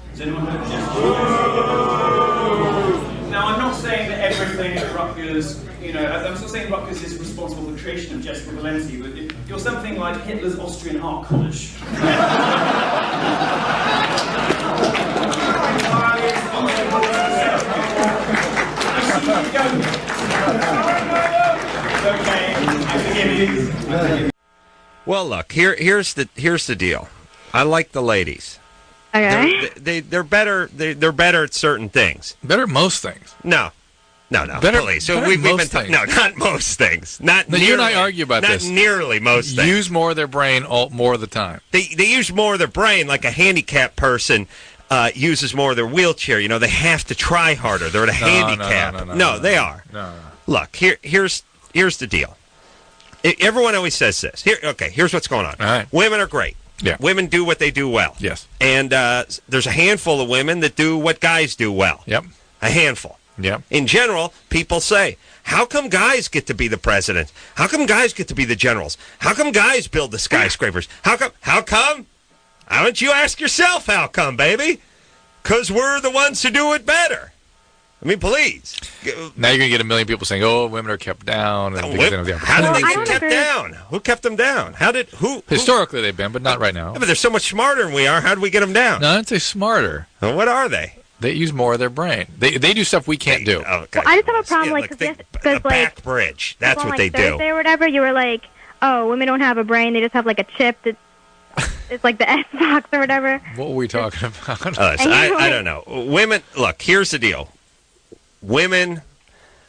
Has anyone heard of Jessica Valenti? Now, I'm not saying that everything at Rutgers, I'm not saying Rutgers is responsible for the creation of Jessica Valenti, but if you're something like Hitler's Austrian Art College.
Well, look, here's the deal. I like the ladies.
Okay.
They're better. They're better at certain things.
Better at most things.
No.
Better,
please. So
better
we've been
most things.
no, not most things. Not
no,
nearly,
you and I argue about
not
this.
Not nearly most things.
Use more of their brain more of the time.
They use more of their brain, like a handicapped person uses more of their wheelchair. They have to try harder. They're at a handicap. No, they are.
No.
Look, here's the deal. Everyone always says this. Here's what's going on.
All right.
Women are great.
Yeah.
Women do what they do well.
Yes.
And there's a handful of women that do what guys do well.
Yep.
A handful.
Yep.
In general, people say, how come guys get to be the president? How come guys get to be the generals? How come guys build the skyscrapers? How come? Why don't you ask yourself how come, baby? Because we're the ones who do it better. I mean, please.
Now you're going to get a million people saying, "Oh, women are kept down." And
how did they get kept down? Who kept them down? Who?
Historically, they've been, but not right now.
Yeah, but they're so much smarter than we are. How did we get them down?
No, I didn't say smarter.
Well, what are they?
They use more of their brain. They do stuff we can't do.
Okay.
Well, I just have a problem, because
back bridge. That's what they do.
Thursday or whatever, you were like, "Oh, women don't have a brain; they just have like a chip that it's like the Xbox or whatever."
What were we talking about?
I don't know. Women. Look, here's the deal. Women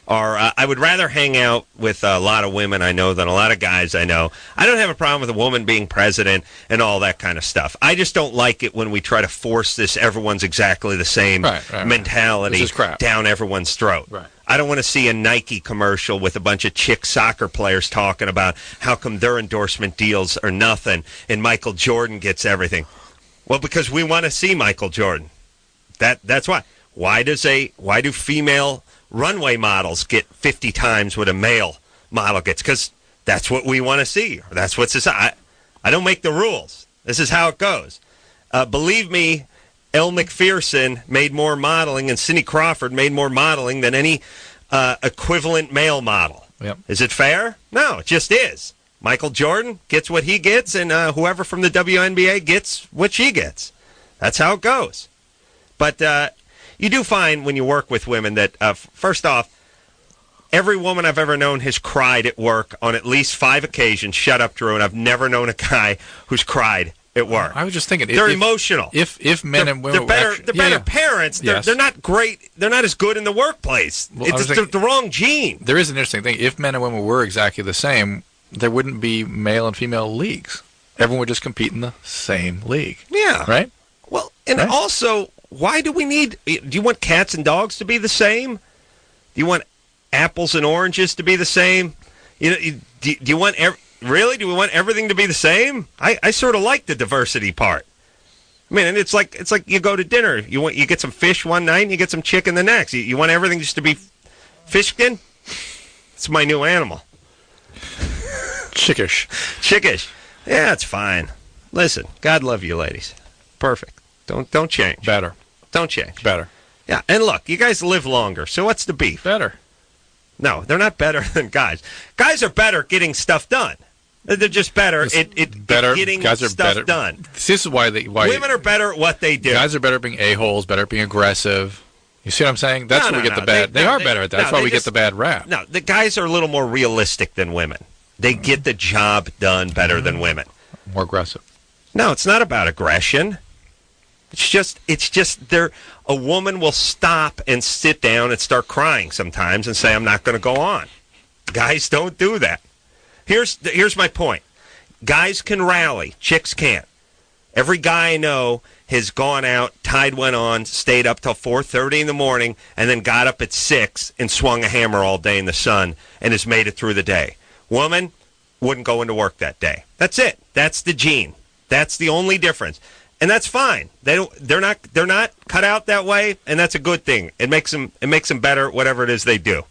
are. I would rather hang out with a lot of women I know than a lot of guys I know. I don't have a problem with a woman being president and all that kind of stuff. I just don't like it when we try to force this everyone's exactly the same mentality down everyone's throat.
Right.
I don't want to see a Nike commercial with a bunch of chick soccer players talking about how come their endorsement deals are nothing and Michael Jordan gets everything. Well, because we want to see Michael Jordan. That's why. Why do female runway models get 50 times what a male model gets? Because that's what we want to see. Or that's what society. I don't make the rules. This is how it goes. Believe me, Elle Macpherson made more modeling and Cindy Crawford made more modeling than any equivalent male model.
Yep.
Is it fair? No, it just is. Michael Jordan gets what he gets, and whoever from the WNBA gets what she gets. That's how it goes. But you do find when you work with women that, first off, every woman I've ever known has cried at work on at least 5 occasions. Shut up, Drew. And I've never known a guy who's cried at work.
I was just thinking.
They're emotional.
If men and women
they're better parents.
Yes.
They're not great. They're not as good in the workplace.
Well,
it's the wrong gene.
There is an interesting thing. If men and women were exactly the same, there wouldn't be male and female leagues. Everyone would just compete in the same league.
Yeah.
Right?
Well, and also, why do we need... Do you want cats and dogs to be the same? Do you want apples and oranges to be the same? Do you want... Really? Do we want everything to be the same? I sort of like the diversity part. I mean, and it's like you go to dinner. You get some fish one night and you get some chicken the next. You want everything just to be fish skin? It's my new animal.
Chickish.
Yeah, it's fine. Listen, God love you, ladies. Perfect. Don't change.
Better.
Don't change.
Better.
Yeah, and look, you guys live longer, so what's the beef?
Better.
No, they're not better than guys. Guys are better getting stuff done. They're just better at getting
guys are
stuff
better.
done.
This is why
women are better at what they do.
Guys are better at being a-holes, better at being aggressive. You see what I'm saying? That's where we get the bad. They are better at that. That's why we get the bad rap.
No, the guys are a little more realistic than women. They get the job done better than women.
More aggressive.
No, it's not about aggression. It's just there. A woman will stop and sit down and start crying sometimes and say, "I'm not going to go on." Guys don't do that. Here's my point. Guys can rally. Chicks can't. Every guy I know has gone out, tide went on, stayed up till 4:30 in the morning, and then got up at 6 and swung a hammer all day in the sun and has made it through the day. Woman wouldn't go into work that day. That's it. That's the gene. That's the only difference. And that's fine. They're not cut out that way, and that's a good thing. It makes them better at whatever it is they do.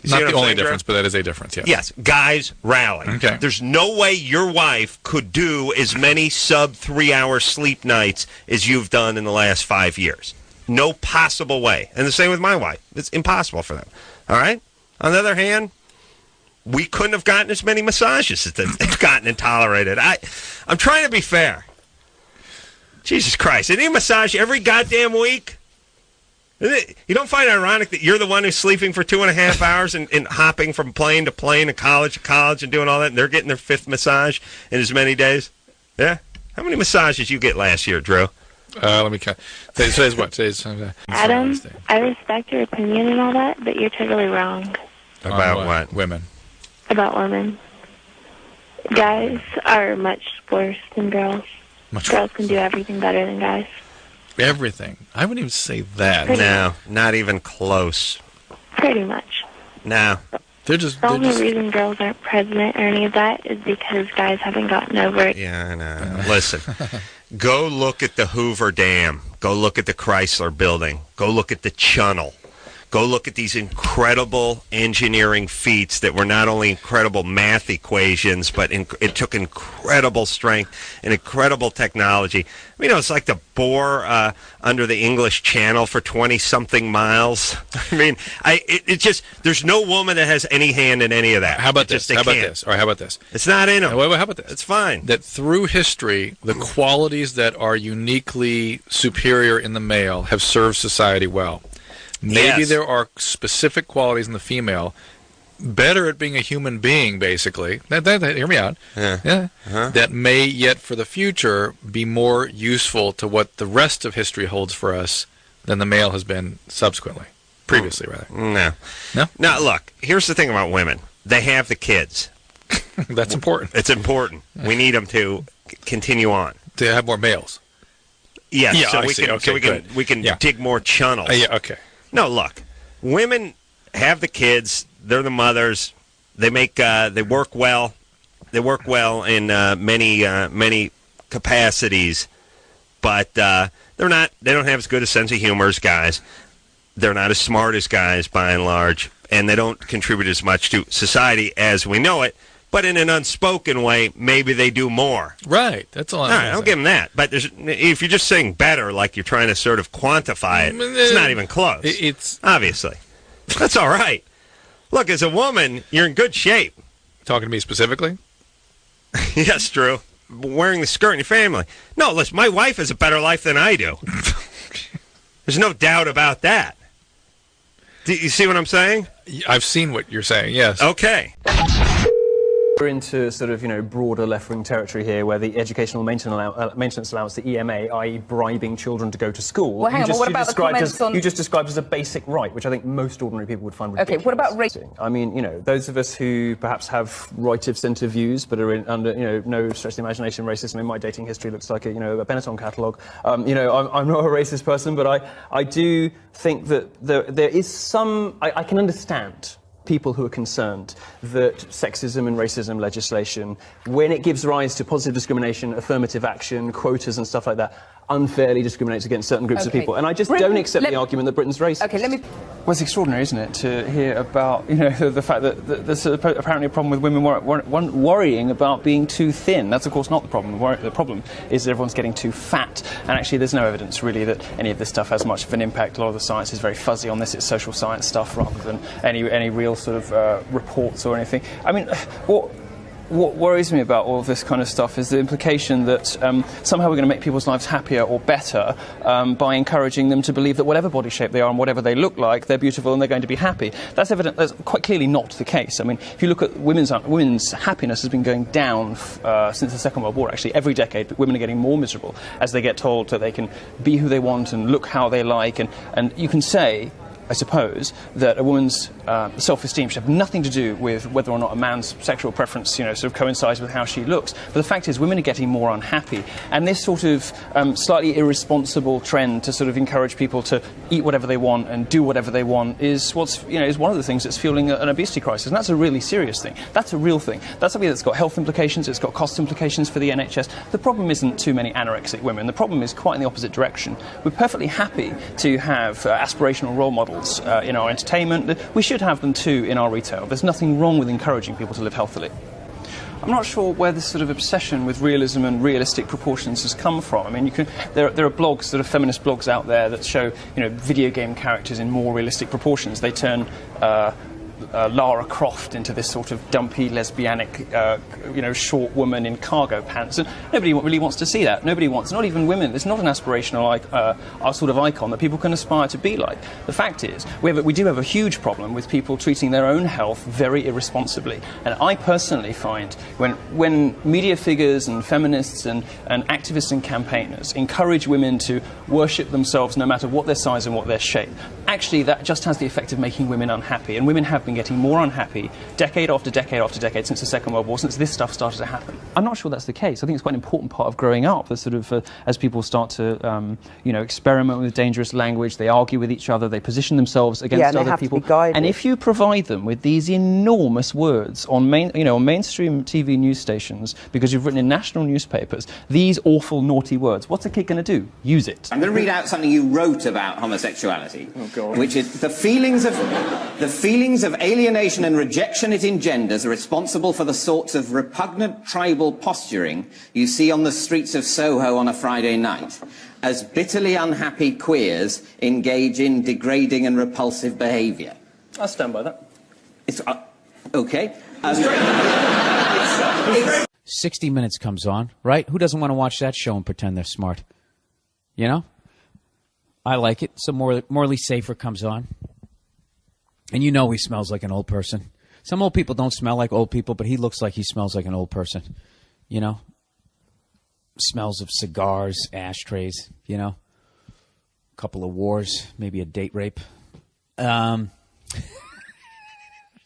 Not the only difference, but that is a difference, yes.
Yes, guys rally.
Okay.
There's no way your wife could do as many sub 3-hour sleep nights as you've done in the last 5 years. No possible way. And the same with my wife. It's impossible for them. All right? On the other hand, we couldn't have gotten as many massages as they've gotten and tolerated. I'm trying to be fair. Jesus Christ. Isn't he massage every goddamn week? You don't find it ironic that you're the one who's sleeping for 2.5 hours and hopping from plane to plane and college to college and doing all that, and they're getting their 5th massage in as many days? Yeah? How many massages you get last year, Drew?
Let me count. Today's what?
Adam, I respect your opinion and all that, but you're totally wrong.
About what?
Women.
About women. Guys are much worse than girls. Girls can do everything better than guys.
Everything. I wouldn't even say that.
No, not even close.
Pretty much.
No.
The only reason girls aren't president or any of that is because guys haven't gotten over it.
Yeah, I know. Listen, go look at the Hoover Dam. Go look at the Chrysler Building. Go look at the Channel. Go look at these incredible engineering feats that were not only incredible math equations, but it took incredible strength and incredible technology. I mean, it's like the bore under the English Channel for 20-something miles. I mean, it just, there's no woman that has any hand in any of that.
How about this? All right, how about this?
It's not in them.
Wait, how about this?
It's fine.
That through history, the qualities that are uniquely superior in the male have served society well. Maybe there are specific qualities in the female better at being a human being, basically. Hear me out.
Yeah.
That may yet for the future be more useful to what the rest of history holds for us than the male has been subsequently. Previously, rather.
No.
No?
Now, look, here's the thing about women. They have the kids.
That's important.
It's important. We need them to continue on.
To have more males.
Yes,
yeah,
so
okay,
we can dig more channels.
Yeah, okay.
No, look, women have the kids. They're the mothers. They make. They work well. They work well in many capacities, but they're not. They don't have as good a sense of humor as guys. They're not as smart as guys by and large, and they don't contribute as much to society as we know it. But in an unspoken way, maybe they do more.
Right. That's all.
I'll give them that. But if you're just saying better, like you're trying to sort of quantify it, it's not even close.
It's
obviously. That's all right. Look, as a woman, you're in good shape.
Talking to me specifically?
Yes, Drew. Wearing the skirt in your family. No, listen, my wife has a better life than I do. There's no doubt about that. Do you see what I'm saying?
I've seen what you're saying, yes.
Okay.
We're into sort of, broader left-wing territory here, where the educational maintenance allowance, the EMA, i.e. bribing children to go to school,
well, hang on, what about the comments on...
you just described as a basic right, which I think most ordinary people would find ridiculous.
Okay, what about race?
I mean, those of us who perhaps have right-of-centre views, but are under, no stretch of the imagination racism. In my dating history, looks like a Benetton catalogue. I'm not a racist person, but I do think that there is some... I can understand people who are concerned that sexism and racism legislation, when it gives rise to positive discrimination, affirmative action, quotas and stuff like that, unfairly discriminates against certain groups of people. And I just don't accept the argument that Britain's racist.
Okay, let me...
Well, it's extraordinary, isn't it, to hear about, the fact that there's apparently a problem with women worrying about being too thin. That's, of course, not the problem. The problem is that everyone's getting too fat. And actually, there's no evidence, really, that any of this stuff has much of an impact. A lot of the science is very fuzzy on this. It's social science stuff rather than any real sort of reports or anything. I mean,
what worries me about all of this kind of stuff is the implication that somehow we're going to make people's lives happier or better by encouraging them to believe that whatever body shape they are and whatever they look like, they're beautiful and they're going to be happy. That's evident. That's quite clearly not the case. I mean, if you look at women's happiness has been going down since the Second World War. Actually, every decade, women are getting more miserable as they get told that they can be who they want and look how they like. And you can say, I suppose, that a woman's self-esteem should have nothing to do with whether or not a man's sexual preference, sort of coincides with how she looks. But the fact is, women are getting more unhappy. And this sort of slightly irresponsible trend to sort of encourage people to eat whatever they want and do whatever they want is is one of the things that's fueling an obesity crisis. And that's a really serious thing. That's a real thing. That's something that's got health implications. It's got cost implications for the NHS. The problem isn't too many anorexic women. The problem is quite in the opposite direction. We're perfectly happy to have aspirational role models in our entertainment. We should have them too in our retail. There's nothing wrong with encouraging people to live healthily. I'm not sure where this sort of obsession with realism and realistic proportions has come from. I mean, there are blogs, sort of feminist blogs out there that show, video game characters in more realistic proportions. They turn Lara Croft into this sort of dumpy, lesbianic, short woman in cargo pants. And nobody really wants to see that. Nobody wants, not even women. It's not an aspirational sort of icon that people can aspire to be like. The fact is, we do have a huge problem with people treating their own health very irresponsibly. And I personally find when media figures and feminists and activists and campaigners encourage women to worship themselves no matter what their size and what their shape, actually that just has the effect of making women unhappy. And women have been getting more unhappy decade after decade after decade since the Second World War, since this stuff started to happen. I'm not sure that's the case. I think it's quite an important part of growing up, the sort of as people start to experiment with dangerous language, they argue with each other, they position themselves against other people. And if you provide them with these enormous words on mainstream TV news stations, because you've written in national newspapers these awful, naughty words, what's a kid going to do? Use it.
I'm going to read out something you wrote about homosexuality, which is the feelings of alienation and rejection it engenders are responsible for the sorts of repugnant tribal posturing you see on the streets of Soho on a Friday night, as bitterly unhappy queers engage in degrading and repulsive behaviour.
I stand by that.
It's okay.
60 Minutes comes on, right? Who doesn't want to watch that show and pretend they're smart? I like it. So Morley Safer comes on. And he smells like an old person. Some old people don't smell like old people, but he looks like he smells like an old person. Smells of cigars, ashtrays, a couple of wars, maybe a date rape.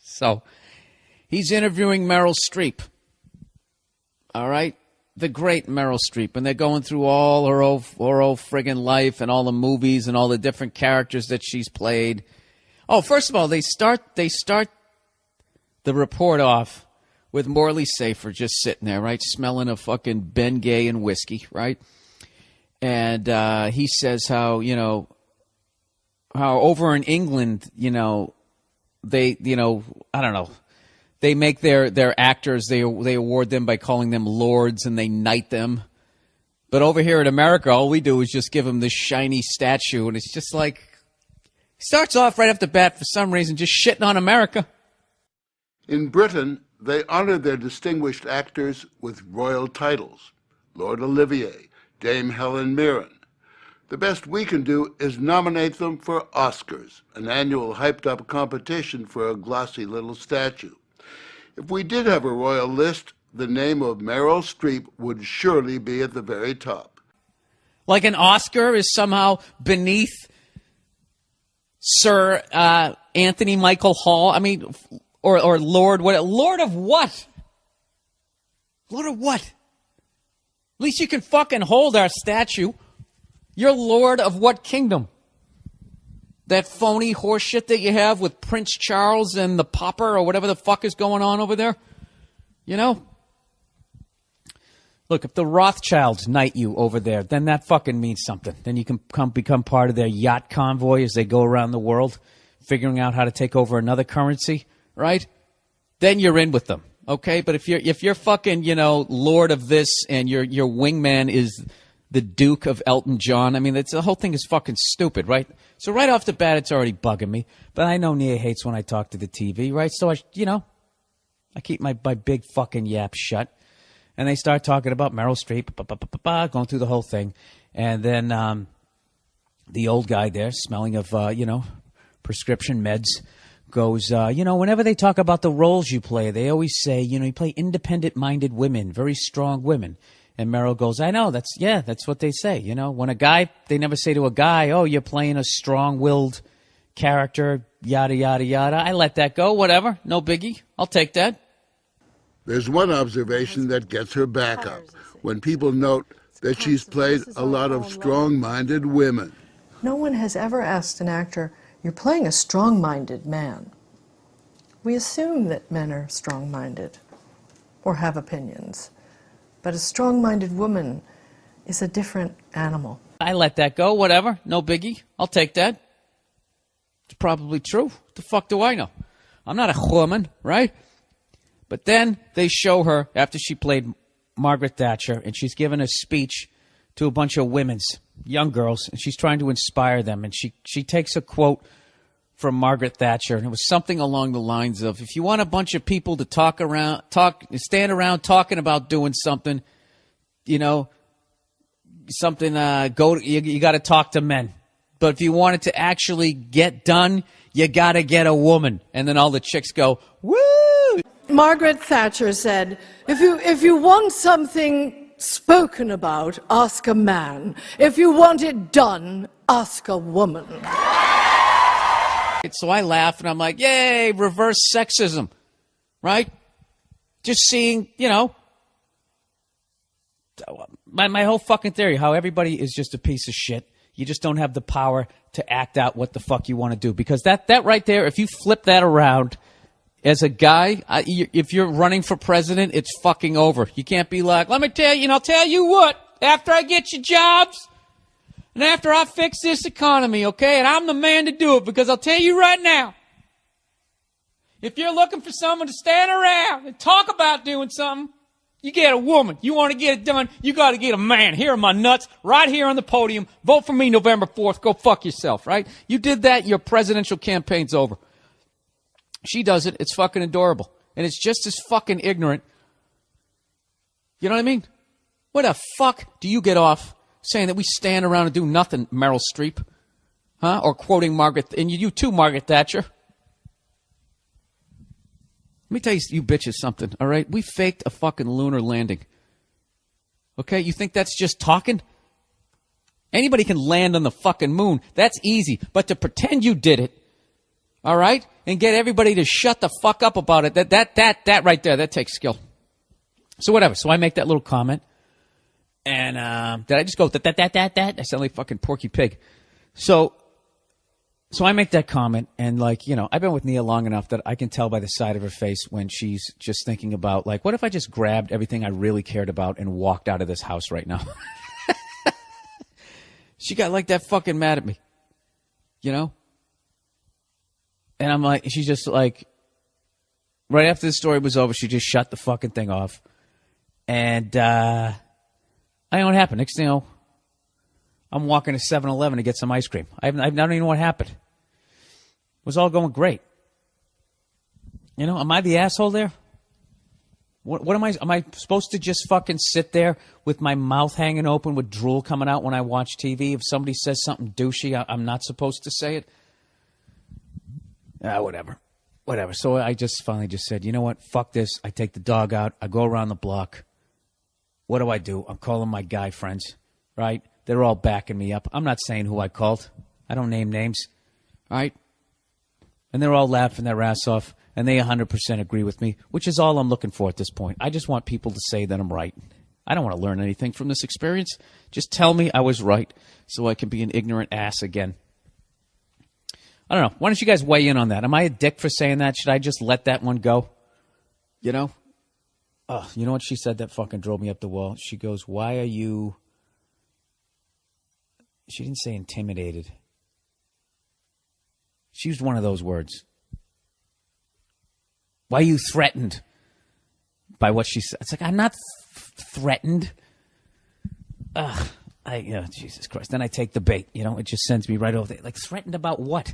So he's interviewing Meryl Streep. All right? The great Meryl Streep. And they're going through all her old friggin' life and all the movies and all the different characters that she's played. Oh, first of all, they start the report off with Morley Safer just sitting there, right, smelling of fucking Bengay and whiskey, right? And he says how over in England, they, I don't know, they make their actors, they award them by calling them lords and they knight them. But over here in America, all we do is just give them this shiny statue, and it's just like, starts off right off the bat for some reason just shitting on America.
In Britain, they honor their distinguished actors with royal titles. Lord Olivier, Dame Helen Mirren. The best we can do is nominate them for Oscars, an annual hyped-up competition for a glossy little statue. If we did have a royal list, the name of Meryl Streep would surely be at the very top.
Like an Oscar is somehow beneath Sir Anthony Michael Hall. I mean, or Lord what? Lord of what? Lord of what? At least you can fucking hold our statue. You're Lord of what kingdom? That phony horse shit that you have with Prince Charles and the Popper or whatever the fuck is going on over there? Look, if the Rothschilds knight you over there, then that fucking means something. Then you can become part of their yacht convoy as they go around the world, figuring out how to take over another currency, right? Then you're in with them, okay? But if you're fucking, Lord of this and your wingman is the Duke of Elton John, I mean, the whole thing is fucking stupid, right? So right off the bat, it's already bugging me. But I know Nia hates when I talk to the TV, right? So
I keep my big fucking yap shut. And they start talking about Meryl Streep, going through the whole thing. And then the old guy there, smelling of, prescription meds, goes, whenever they talk about the roles you play, they always say, you play independent-minded women, very strong women. And Meryl goes, I know, that's what they say. When a guy, they never say to a guy, oh, you're playing a strong-willed character, yada, yada, yada. I let that go, whatever, no biggie. I'll take that.
There's one observation that gets her back up, when people note that she's played a lot of strong-minded women.
No one has ever asked an actor, you're playing a strong-minded man. We assume that men are strong-minded or have opinions, but a strong-minded woman is a different animal.
I let that go, whatever, no biggie. I'll take that. It's probably true. What the fuck do I know? I'm not a woman, right? But then they show her after she played Margaret Thatcher, and she's given a speech to a bunch of young girls, and she's trying to inspire them. And she takes a quote from Margaret Thatcher, and it was something along the lines of, if you want a bunch of people to stand around talking about doing something, you got to talk to men. But if you want it to actually get done, you got to get a woman. And then all the chicks go, woo!
Margaret Thatcher said, if you want something spoken about, ask a man. If you want it done, ask a woman.
So I laugh and I'm like, yay, reverse sexism, right? Just seeing, my whole fucking theory, how everybody is just a piece of shit. You just don't have the power to act out what the fuck you want to do. Because that right there, if you flip that around, as a guy, if you're running for president, it's fucking over. You can't be like, let me tell you, and I'll tell you what, after I get you jobs, and after I fix this economy, okay, and I'm the man to do it, because I'll tell you right now, if you're looking for someone to stand around and talk about doing something, you get a woman. You want to get it done, you got to get a man. Here are my nuts, right here on the podium. Vote for me November 4th. Go fuck yourself, right? You did that, your presidential campaign's over. She does it. It's fucking adorable. And it's just as fucking ignorant. You know what I mean? What the fuck do you get off saying that we stand around and do nothing, Meryl Streep? Huh? Or quoting Margaret, and you too, Margaret Thatcher. Let me tell you bitches something, all right? We faked a fucking lunar landing. Okay? You think that's just talking? Anybody can land on the fucking moon. That's easy. But to pretend you did it, all right? And get everybody to shut the fuck up about it. That right there, that takes skill. So whatever. So I make that little comment. And did I just go that? I sound like fucking Porky Pig. So I make that comment, and I've been with Nia long enough that I can tell by the side of her face when she's just thinking about, what if I just grabbed everything I really cared about and walked out of this house right now? She got that fucking mad at me. And I'm like, she's just like, right after the story was over, she just shut the fucking thing off. And I don't know what happened. Next thing you know, I'm walking to 7-Eleven to get some ice cream. I don't even know what happened. It was all going great. Am I the asshole there? What am I? Am I supposed to just fucking sit there with my mouth hanging open with drool coming out when I watch TV? If somebody says something douchey, I'm not supposed to say it? Whatever. So I just finally just said, you know what? Fuck this. I take the dog out. I go around the block. What do? I'm calling my guy friends, right? They're all backing me up. I'm not saying who I called. I don't name names, right? And they're all laughing their ass off, and they 100% agree with me, which is all I'm looking for at this point. I just want people to say that I'm right. I don't want to learn anything from this experience. Just tell me I was right so I can be an ignorant ass again. I don't know. Why don't you guys weigh in on that? Am I a dick for saying that? Should I just let that one go? You know what she said that fucking drove me up the wall? She goes, why are you... She didn't say intimidated. She used one of those words. Why are you threatened by what she said? It's like, I'm not threatened. Jesus Christ. Then I take the bait. It just sends me right over there. Like, threatened about what?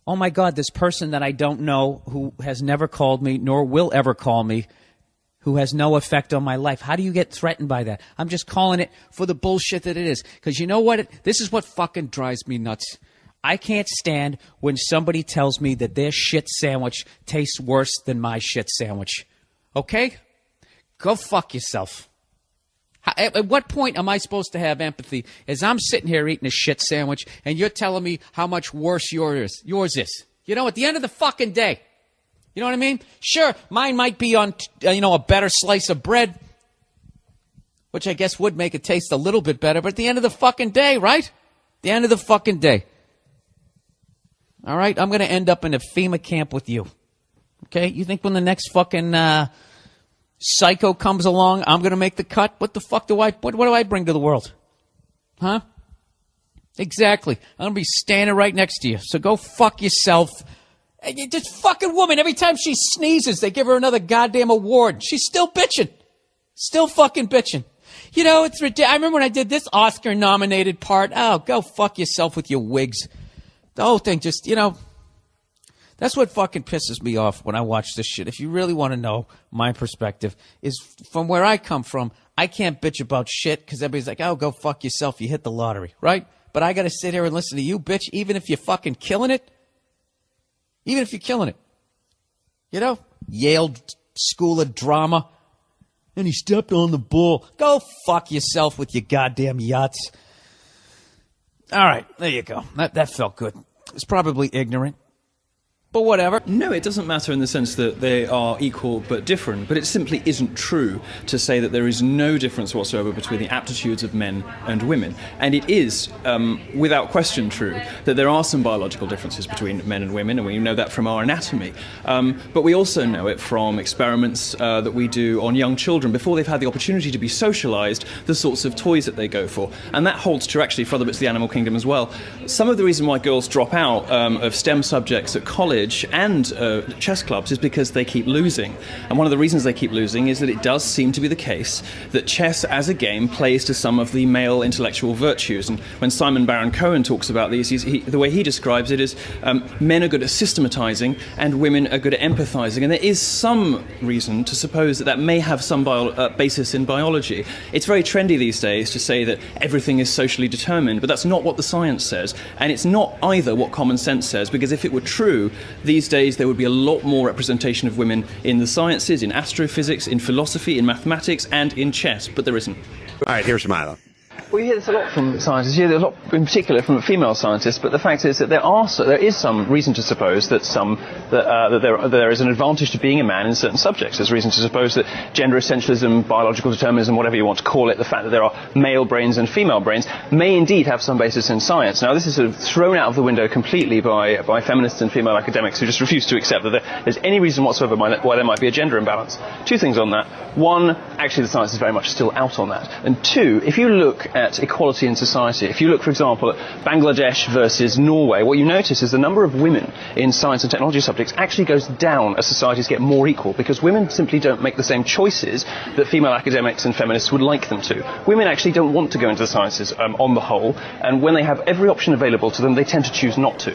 Oh my God, this person that I don't know, who has never called me, nor will ever call me, who has no effect on my life. How do you get threatened by that? I'm just calling it for the bullshit that it is. Because you know what? This is what fucking drives me nuts. I can't stand when somebody tells me that their shit sandwich tastes worse than my shit sandwich. Okay? Go fuck yourself. At what point am I supposed to have empathy as I'm sitting here eating a shit sandwich and you're telling me how much worse yours is? You know, at the end of the fucking day. You know what I mean? Sure, mine might be on, a better slice of bread, which I guess would make it taste a little bit better, but at the end of the fucking day, right? The end of the fucking day. All right, I'm going to end up in a FEMA camp with you. Okay, you think when the next fucking psycho comes along, I'm going to make the cut? What the fuck what do I bring to the world? Huh? Exactly. I'm going to be standing right next to you. So go fuck yourself. This fucking woman, every time she sneezes, they give her another goddamn award. She's still bitching. Still fucking bitching. You know, it's ridiculous. I remember when I did this Oscar-nominated part. Oh, go fuck yourself with your wigs. The whole thing just, that's what fucking pisses me off when I watch this shit. If you really want to know my perspective, is from where I come from, I can't bitch about shit because everybody's like, oh, go fuck yourself. You hit the lottery, right? But I got to sit here and listen to you, bitch, even if you're fucking killing it. Even if you're killing it. Yale School of Drama. And he stepped on the bull. Go fuck yourself with your goddamn yachts. All right, there you go. That felt good. It's probably ignorant. But whatever.
No, it doesn't matter in the sense that they are equal but different, but it simply isn't true to say that there is no difference whatsoever between the aptitudes of men and women. And it is, without question, true that there are some biological differences between men and women, and we know that from our anatomy. But we also know it from experiments that we do on young children before they've had the opportunity to be socialized, the sorts of toys that they go for. And that holds true, actually, for other bits of the animal kingdom as well. Some of the reason why girls drop out of STEM subjects at college and chess clubs is because they keep losing. And one of the reasons they keep losing is that it does seem to be the case that chess as a game plays to some of the male intellectual virtues. And when Simon Baron-Cohen talks about these, the way he describes it is men are good at systematizing and women are good at empathizing. And there is some reason to suppose that may have some basis in biology. It's very trendy these days to say that everything is socially determined, but that's not what the science says. And it's not either what common sense says, because if it were true, these days there would be a lot more representation of women in the sciences, in astrophysics, in philosophy, in mathematics, and in chess, but there isn't.
All right, here's Milo.
Well, you hear this a lot from scientists. You hear this a lot, in particular, from female scientists. But the fact is that there is some reason to suppose that there is an advantage to being a man in certain subjects. There's reason to suppose that gender essentialism, biological determinism, whatever you want to call it, the fact that there are male brains and female brains, may indeed have some basis in science. Now, this is sort of thrown out of the window completely by feminists and female academics who just refuse to accept that there's any reason whatsoever why there might be a gender imbalance. Two things on that. One, actually, the science is very much still out on that. And two, if you look at equality in society, if you look, for example, at Bangladesh versus Norway, what you notice is the number of women in science and technology subjects actually goes down as societies get more equal, because women simply don't make the same choices that female academics and feminists would like them to. Women actually don't want to go into the sciences on the whole, and when they have every option available to them, they tend to choose not to.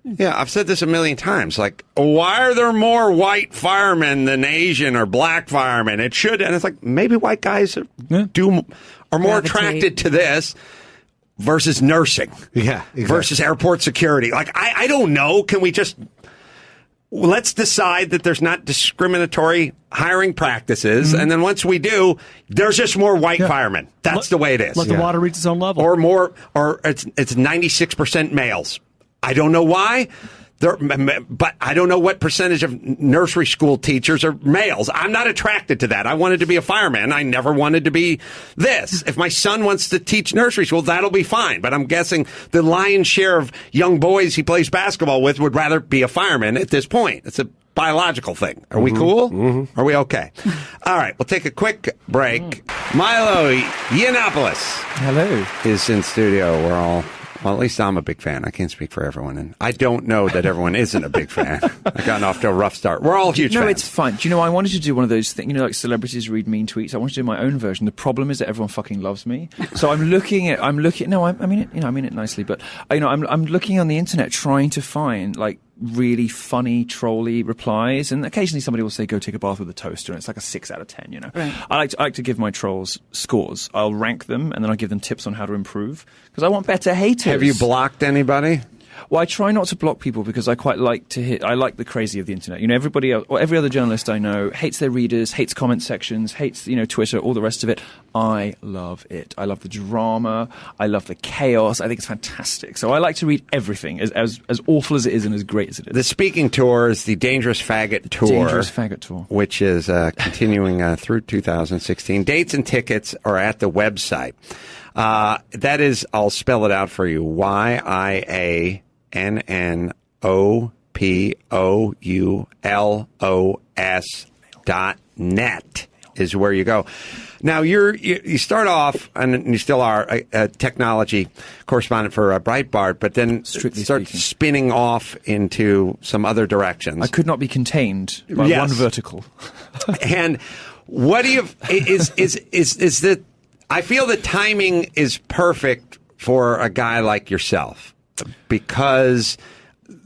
Yeah, I've said this a million times. Like, why are there more white firemen than Asian or black firemen? It should, and it's like, maybe white guys are more attracted to this versus nursing.
Yeah, exactly.
Versus airport security. Like, I don't know. Can we just, let's decide that there's not discriminatory hiring practices, and then once we do, there's just more white firemen. That's the way it is.
Let the water reach its own level.
Or more, or it's 96% males. I don't know why, but I don't know what percentage of nursery school teachers are males. I'm not attracted to that. I wanted to be a fireman. I never wanted to be this. If my son wants to teach nursery school, that'll be fine. But I'm guessing the lion's share of young boys he plays basketball with would rather be a fireman at this point. It's a biological thing. Are we cool? Mm-hmm. Are we okay? All right, we'll take a quick break. Milo Yiannopoulos.
Hello.
Is in studio. We're all
Well, at least I'm a big fan. I can't speak for everyone, and I don't know that everyone isn't a big fan. I've gotten off to a rough start. We're all huge fans.
No, it's fine. Do you know, I wanted to do one of those things, like celebrities read mean tweets. I wanted to do my own version. The problem is that everyone fucking loves me. So I mean it nicely, but, I'm looking on the internet trying to find, like, really funny, trolly replies, and occasionally somebody will say, go take a bath with a toaster, and it's like a 6 out of 10,
Right.
I like to give my trolls scores. I'll rank them, and then I give them tips on how to improve, because I want better haters.
Have you blocked anybody?
Well, I try not to block people because I quite like I like the crazy of the internet. Everybody else, or every other journalist I know hates their readers, hates comment sections, hates, Twitter, all the rest of it. I love it. I love the drama. I love the chaos. I think it's fantastic. So I like to read everything, as awful as it is and as great as it is.
The speaking tour is the Dangerous Faggot Tour.
Dangerous Faggot Tour.
Which is continuing through 2016. Dates and tickets are at the website. That is, I'll spell it out for you, YIANNOPOULOS.net is where you go. Now, you start off, and you still are, a technology correspondent for Breitbart, but then start spinning off into some other directions.
I could not be contained by one vertical.
And what do you is that I feel the timing is perfect for a guy like yourself, because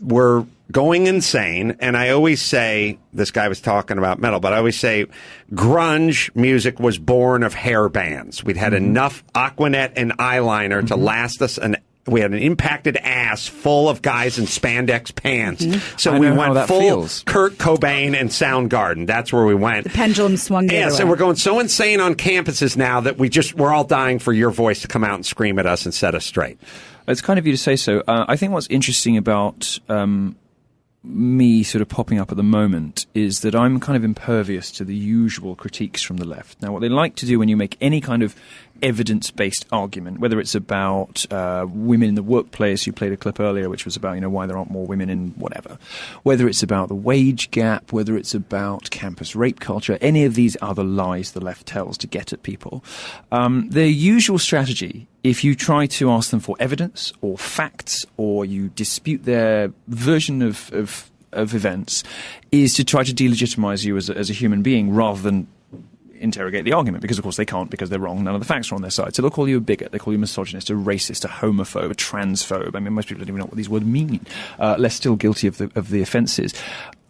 we're going insane. And I always say, this guy was talking about metal, but I always say grunge music was born of hair bands. We'd had enough Aquanet and eyeliner to last us we had an impacted ass full of guys in spandex pants. So we went full Kurt Cobain and Soundgarden. That's where we went.
The pendulum swung the other way.
So we're going so insane on campuses now that we're all dying for your voice to come out and scream at us and set us straight.
It's kind of you to say so. I think what's interesting about me sort of popping up at the moment is that I'm kind of impervious to the usual critiques from the left. Now, what they like to do when you make any kind of evidence-based argument, whether it's about women in the workplace, you played a clip earlier which was about, why there aren't more women in whatever, whether it's about the wage gap, whether it's about campus rape culture, any of these other lies the left tells to get at people, their usual strategy, if you try to ask them for evidence or facts, or you dispute their version of events, is to try to delegitimize you as a human being rather than interrogate the argument, because of course they can't, because they're wrong. None of the facts are on their side. So they'll call you a bigot, they call you a misogynist, a racist, a homophobe, a transphobe. I mean, most people don't even know what these words mean, less still guilty of the offences.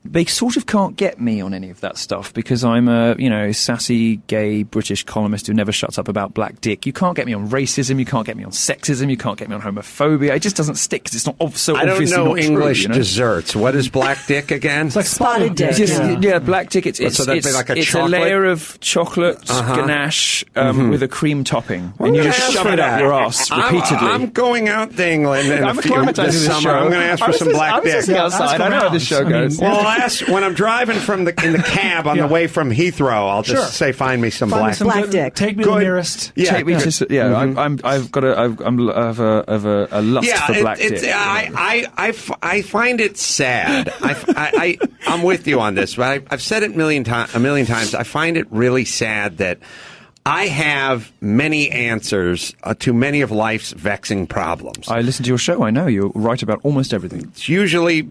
They sort of can't get me on any of that stuff because I'm a, sassy, gay, British columnist who never shuts up about black dick. You can't get me on racism, you can't get me on sexism, you can't get me on homophobia. It just doesn't stick because it's not so obviously not true. I don't know English
desserts. What is black dick again?
It's like spotted dick.
Yeah, black dick. It's
a
layer of chocolate ganache with a cream topping. And you just shove it up your ass repeatedly.
I'm going out to England this summer.
Show.
I'm going to ask for some black dick.
I know how this show goes.
When I'm driving in the cab on the way from Heathrow, I'll just say, "Find me some black
dick."
Take me to the nearest.
Yeah, take me to. I've got a lust for black dick.
I find it sad. I'm with you on this, but I've said it a million times. I find it really sad that I have many answers to many of life's vexing problems.
I listen to your show. I know you're right about almost everything.
It's usually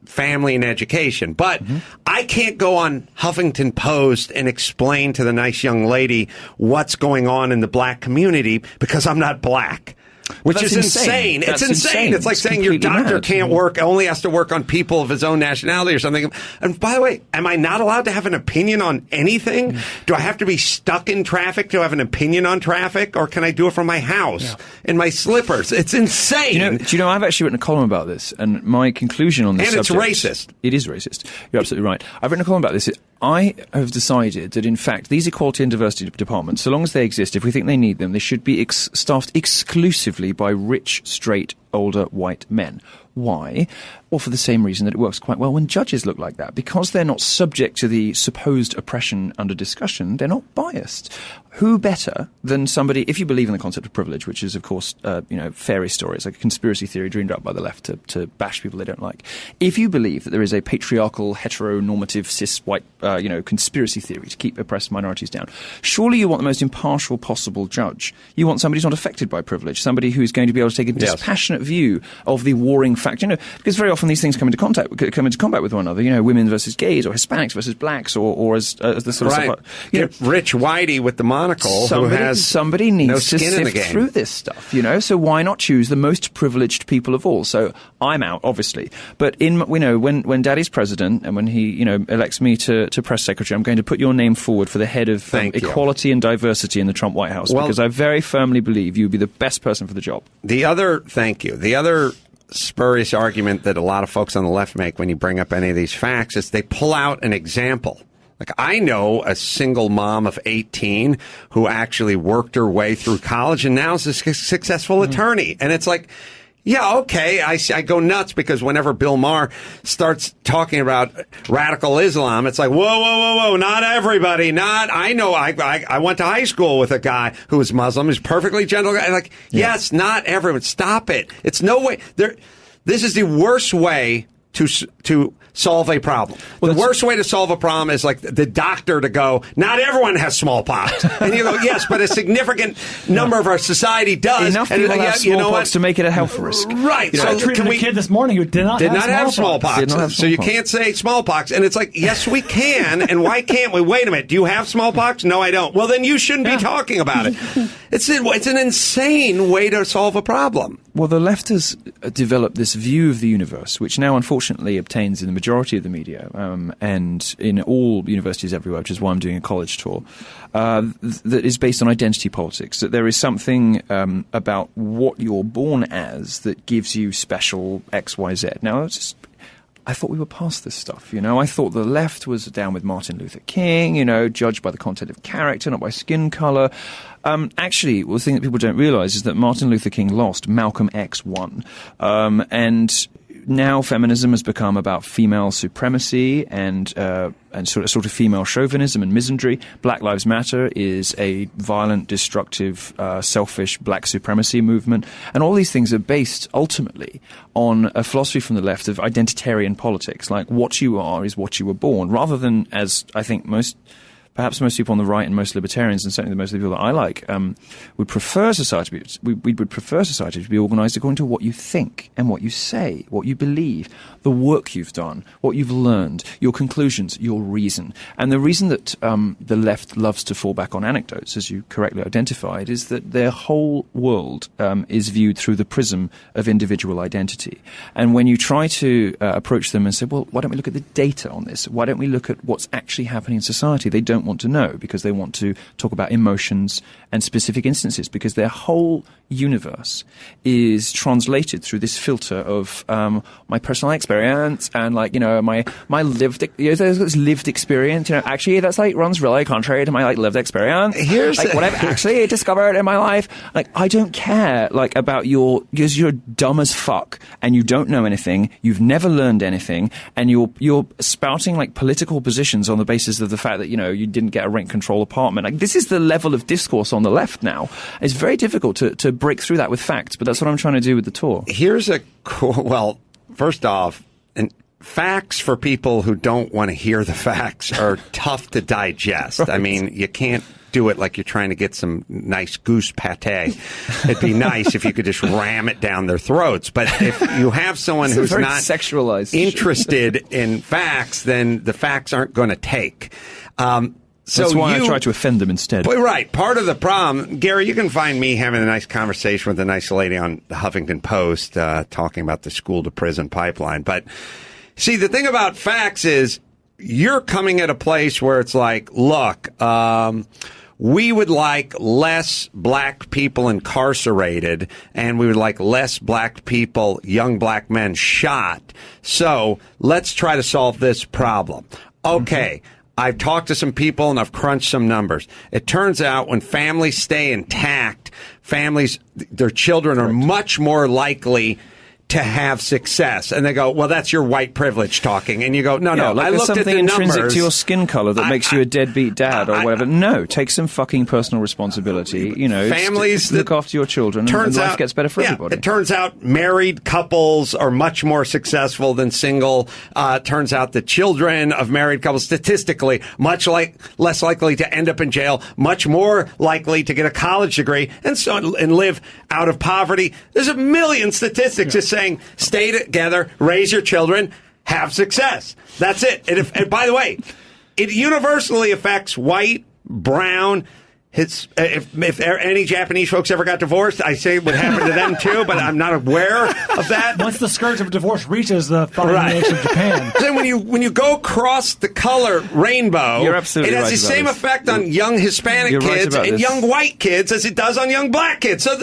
family and education, but I can't go on Huffington Post and explain to the nice young lady what's going on in the black community because I'm not black. Which is insane. It's insane. It's like saying your doctor can't only has to work on people of his own nationality or something. And by the way, am I not allowed to have an opinion on anything? Do I have to be stuck in traffic to have an opinion on traffic? Or can I do it from my house in my slippers? It's insane.
Do you know, I've actually written a column about this, and my conclusion on this subject...
And it's racist.
It is racist. You're absolutely right. I've written a column about this. I have decided that, in fact, these equality and diversity departments, so long as they exist, if we think they need them, they should be staffed exclusively by rich, straight,
older white men. Why? Well, for the same reason that it works quite well when judges look like that. Because they're not subject to the supposed oppression under discussion, they're not biased. Who better than somebody, if you believe in the concept of privilege, which is, of course, fairy stories, like a conspiracy theory dreamed up by the left to bash people they don't like. If you believe that there is a patriarchal, heteronormative, cis white, conspiracy theory to keep oppressed minorities down, surely you want the most impartial possible judge. You want somebody who's not affected by privilege, somebody who's going to be able to take a dispassionate view of the warring fact. Because very often these things come into combat with one another. Women versus gays, or Hispanics versus blacks, or as the sort of stuff.
Get Rich Whitey with the monocle who has
somebody needs
no
to
skin in the
sift
game.
through this stuff. So why not choose the most privileged people of all? So I'm out, obviously, but when Daddy's president and when he elects me to press secretary, I'm going to put your name forward for the head of equality and diversity in the Trump White House, because I very firmly believe you would be the best person for the job.
The other spurious argument that a lot of folks on the left make when you bring up any of these facts is they pull out an example. Like, I know a single mom of 18 who actually worked her way through college and now is a successful attorney. And it's like, yeah, okay, I go nuts because whenever Bill Maher starts talking about radical Islam, it's like, whoa, not everybody, I know, I went to high school with a guy who was Muslim, who's perfectly gentle. Like, yes, not everyone. Stop it. It's no way. This is the worst way to solve a problem. Well, the worst way to solve a problem is like the doctor to go, not everyone has smallpox. And you go, yes, but a significant number of our society does.
Enough people have smallpox to make it a health risk.
Right.
So I treated a kid this morning who did not have smallpox.
So you can't say smallpox. And it's like, yes, we can. And why can't we? Wait a minute. Do you have smallpox? No, I don't. Well, then you shouldn't be talking about it. It's an insane way to solve a problem.
Well, the left has developed this view of the universe, which now unfortunately obtains in the majority of the media and in all universities everywhere, which is why I'm doing a college tour, that is based on identity politics, that there is something about what you're born as that gives you special X, Y, Z. Now, I thought we were past this stuff, I thought the left was down with Martin Luther King, judged by the content of character, not by skin color. Actually, the thing that people don't realize is that Martin Luther King lost, Malcolm X won. And now feminism has become about female supremacy and sort of female chauvinism and misandry. Black Lives Matter is a violent, destructive, selfish black supremacy movement. And all these things are based ultimately on a philosophy from the left of identitarian politics, like what you are is what you were born, rather than, as I think perhaps most people on the right and most libertarians, and certainly most of the people that I like, would prefer society. We would prefer society to be organised according to what you think and what you say, what you believe, the work you've done, what you've learned, your conclusions, your reason. And the reason that the left loves to fall back on anecdotes, as you correctly identified, is that their whole world is viewed through the prism of individual identity. And when you try to approach them and say, well, why don't we look at the data on this? Why don't we look at what's actually happening in society? They don't want to know, because they want to talk about emotions and specific instances, because their whole universe is translated through this filter of my personal experience and my lived lived experience. Actually that's runs really contrary to my lived experience. Here's what I've actually discovered in my life. I don't care about because you're dumb as fuck and you don't know anything. You've never learned anything, and you're spouting political positions on the basis of the fact that you didn't get a rent control apartment. This is the level of discourse on the left now. It's very difficult to break through that with facts, but that's what I'm trying to do with the tour.
Here's first off, facts for people who don't want to hear the facts are tough to digest. Right. I mean, you can't do it like you're trying to get some nice goose pate. It'd be nice if you could just ram it down their throats. But if you have someone who's not
sexualized
interested in facts, then the facts aren't going to take. So
that's why I try to offend them instead.
Right. Part of the problem, Gary, you can find me having a nice conversation with a nice lady on the Huffington Post talking about the school-to-prison pipeline. But, see, the thing about facts is you're coming at a place where it's like, look, we would like less black people incarcerated, and we would like less black people, young black men, shot. So let's try to solve this problem. Okay. Mm-hmm. I've talked to some people and I've crunched some numbers. It turns out when families stay intact, their children are much more likely to have success. And they go, well, that's your white privilege talking. And you go, no,
like
I
there's
looked at
something
the
intrinsic
numbers.
to your skin color that makes you a deadbeat dad or whatever. No, take some fucking personal responsibility.
Families
look after your children, and life gets better for everybody.
It turns out married couples are much more successful than single. Turns out the children of married couples, statistically, less likely to end up in jail, much more likely to get a college degree, and live out of poverty. There's a million statistics just saying, stay together, raise your children, have success. That's it. And by the way, it universally affects white, brown. If any Japanese folks ever got divorced, I say it would happen to them too, but I'm not aware of that.
Once the scourge of divorce reaches the fine nation of Japan.
Then when you go across the color rainbow,
You're absolutely
it has
right
the same
about this.
effect on young Hispanic
You're right
kids
about
and
this.
young white kids as it does on young black kids. So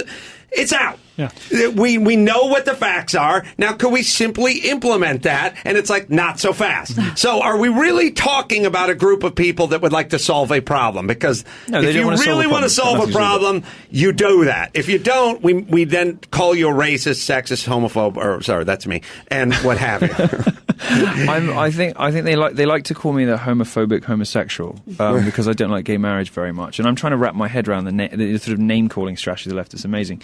it's out.
Yeah.
We know what the facts are. Now, can we simply implement that? And it's like, not so fast. So are we really talking about a group of people that would like to solve a problem? Because if you really want to solve a problem, you do that. If you don't, we then call you a racist, sexist, homophobe, or sorry, that's me, and what have you.
I think they like to call me the homophobic homosexual because I don't like gay marriage very much, and I'm trying to wrap my head around the sort of name calling strategy of the left. It's amazing.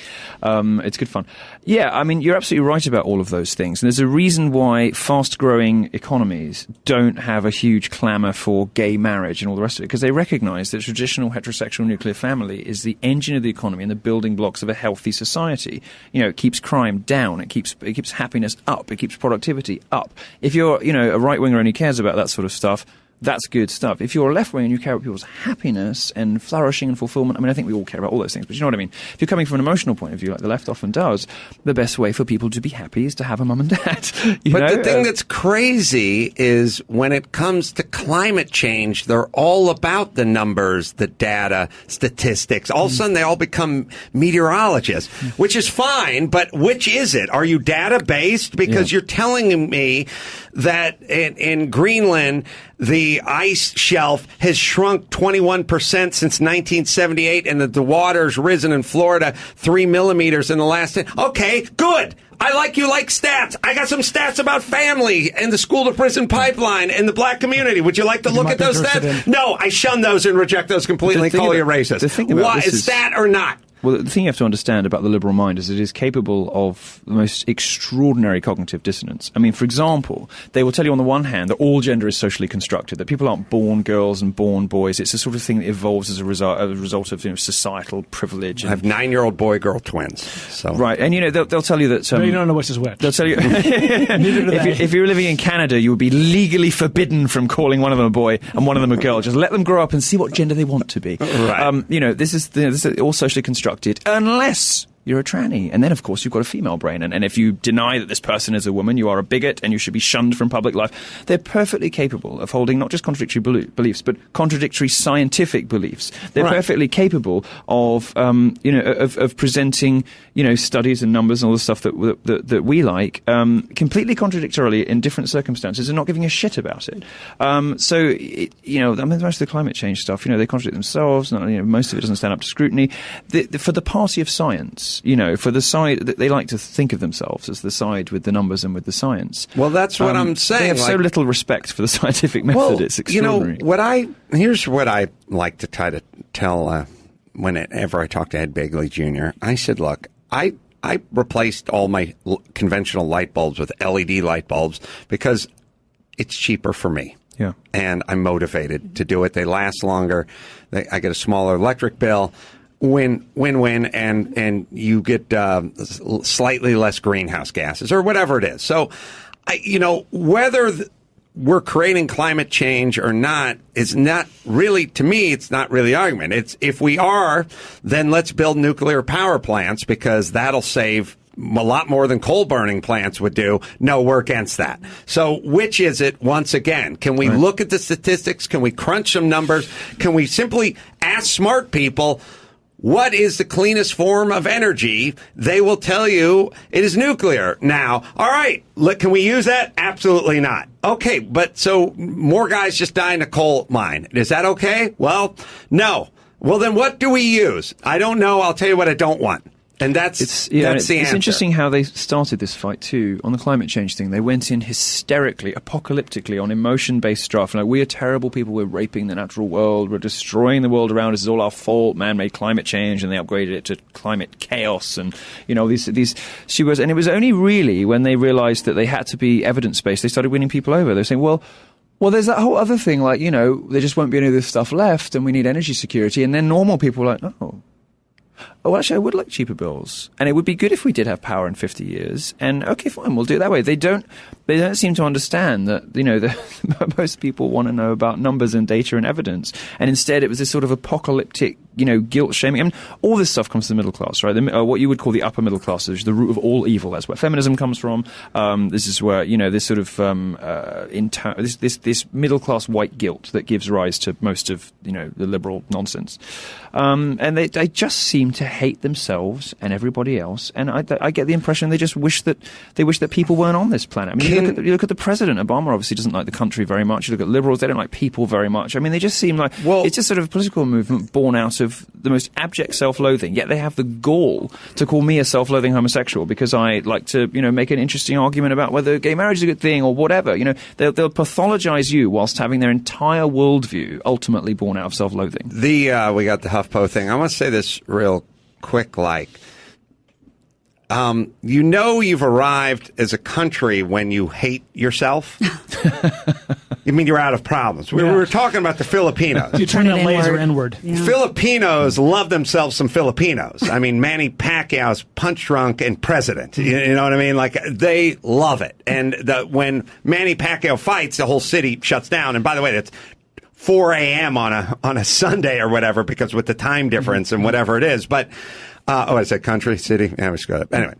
It's good fun. Yeah, I mean, you're absolutely right about all of those things. And there's a reason why fast-growing economies don't have a huge clamour for gay marriage and all the rest of it, because they recognise that traditional heterosexual nuclear family is the engine of the economy and the building blocks of a healthy society. It keeps crime down, it keeps happiness up, it keeps productivity up. If you're, a right-winger and who cares about that sort of stuff, that's good stuff. If you're a left-wing and you care about people's happiness and flourishing and fulfillment, I mean, I think we all care about all those things, but you know what I mean? If you're coming from an emotional point of view, like the left often does, the best way for people to be happy is to have a mum and dad.
The thing that's crazy is when it comes to climate change, they're all about the numbers, the data, statistics. All of a sudden, they all become meteorologists, which is fine, but which is it? Are you data-based? Because you're telling me that in Greenland, the ice shelf has shrunk 21% since 1978, and that the water's risen in Florida 3 millimeters in the last 10. Okay, good. I like stats. I got some stats about family and the school to prison pipeline and the black community. Would you like to look at those stats? No, I shun those and reject those completely and call you racist. Why is that or not?
Well, the thing you have to understand about the liberal mind is it is capable of the most extraordinary cognitive dissonance. I mean, for example, they will tell you on the one hand that all gender is socially constructed, that people aren't born girls and born boys. It's a sort of thing that evolves as a result of societal privilege.
I have 9-year-old boy-girl twins. So.
Right, and they'll tell you that...
you don't know which is which.
They'll tell you...
Neither do they.
If you're living in Canada, you would be legally forbidden from calling one of them a boy and one of them a girl. Just let them grow up and see what gender they want to be.
Right.
This is all socially constructed. Unless you're a tranny. And then, of course, you've got a female brain. And if you deny that this person is a woman, you are a bigot and you should be shunned from public life. They're perfectly capable of holding not just contradictory beliefs, but contradictory scientific beliefs. They're perfectly capable of, of presenting, studies and numbers and all the stuff that we like, completely contradictorily in different circumstances and not giving a shit about it. Most of the climate change stuff, they contradict themselves. Most of it doesn't stand up to scrutiny. For the party of science, for the side, they like to think of themselves as the side with the numbers and with the science.
Well, that's what I'm saying.
They have so little respect for the scientific method. It's extraordinary.
Here's what I like to try to tell whenever I talk to Ed Begley Jr. I said, look, I replaced all my conventional light bulbs with LED light bulbs because it's cheaper for me.
Yeah.
And I'm motivated to do it. They last longer. I get a smaller electric bill. Win-win, and you get slightly less greenhouse gases or whatever it is. So, whether we're creating climate change or not is not really, to me, it's not really argument. It's if we are, then let's build nuclear power plants because that'll save a lot more than coal burning plants would do. No, we're against that. So which is it once again? Can we look at the statistics? Can we crunch some numbers? Can we simply ask smart people, what is the cleanest form of energy? They will tell you it is nuclear. Now, all right, can we use that? Absolutely not. okay, but so more guys just die in a coal mine. Is that okay? Well, no. Well, then what do we use? I don't know. I'll tell you what I don't want. And that's the answer.
It's interesting how they started this fight too on the climate change thing. They went in hysterically, apocalyptically on emotion-based stuff. Like, we are terrible people. We're raping the natural world. We're destroying the world around us. It's all our fault. Man-made climate change, and they upgraded it to climate chaos. And she was. And it was only really when they realised that they had to be evidence-based, they started winning people over. They're saying, well, there's that whole other thing, like, there just won't be any of this stuff left, and we need energy security. And then normal people were like, oh, actually, I would like cheaper bills, and it would be good if we did have power in 50 years. And okay, fine, we'll do it that way. They don't seem to understand that most people want to know about numbers and data and evidence, and instead it was this sort of apocalyptic, guilt shaming. I mean, all this stuff comes to the middle class, right? What you would call the upper middle class is the root of all evil. That's where feminism comes from. This is where this sort of this middle class white guilt that gives rise to most of the liberal nonsense. And they just seem to hate themselves and everybody else. And I get the impression they just wish that people weren't on this planet. I mean, you look at the president. Obama obviously doesn't like the country very much. You look at liberals; they don't like people very much. I mean, they just seem like it's just sort of a political movement born out of the most abject self-loathing. Yet they have the gall to call me a self-loathing homosexual because I like to make an interesting argument about whether gay marriage is a good thing or whatever. They'll pathologize you whilst having their entire worldview ultimately born out of self-loathing.
We got the HuffPo thing. I want to say this real quick, you've arrived as a country when you hate yourself. You mean you're out of problems. We were talking about the Filipinos.
You turn that laser inward.
Yeah. Filipinos love themselves some Filipinos. I mean, Manny Pacquiao's punch drunk and president. You know what I mean? Like, they love it. And when Manny Pacquiao fights, the whole city shuts down. And by the way, that's 4 a.m. on a Sunday or whatever, because with the time difference and whatever it is. But I said country, city. Yeah, we just got it. Anyway,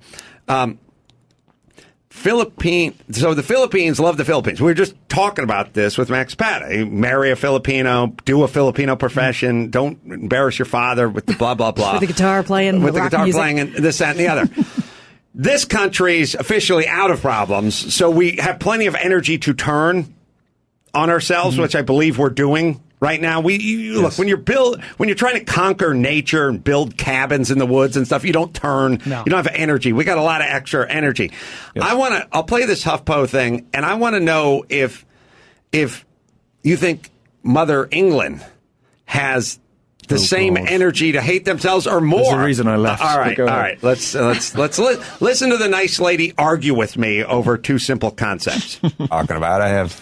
so the Philippines love the Philippines. We were just talking about this with Max Pata. You marry a Filipino, do a Filipino profession, don't embarrass your father with the blah, blah, blah.
With the guitar playing.
With the guitar playing and this, that, and the other. This country's officially out of problems, so we have plenty of energy to turn on ourselves, which I believe we're doing right now. Look, when you're trying to conquer nature and build cabins in the woods and stuff, you don't turn. No. You don't have energy. We got a lot of extra energy. Yes. I'll play this HuffPo thing, and I want to know if you think Mother England has the same energy to hate themselves or more.
There's a reason I left.
All right. Let's listen to the nice lady argue with me over two simple concepts.
Talking about, I have,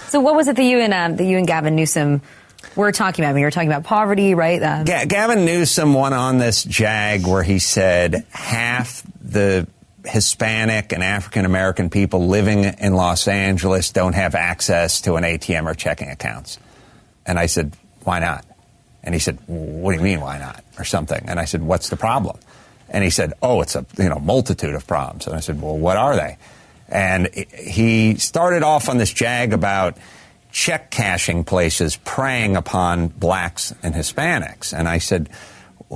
So what was it that you and Gavin Newsom were talking about? I mean, you were talking about poverty, right?
Gavin Newsom went on this jag where he said half the Hispanic and African American people living in Los Angeles don't have access to an ATM or checking accounts. And I said, why not? And he said, what do you mean, why not? Or something. And I said, what's the problem? And he said, it's a multitude of problems. And I said, well, what are they? And he started off on this jag about check cashing places preying upon blacks and Hispanics. And I said,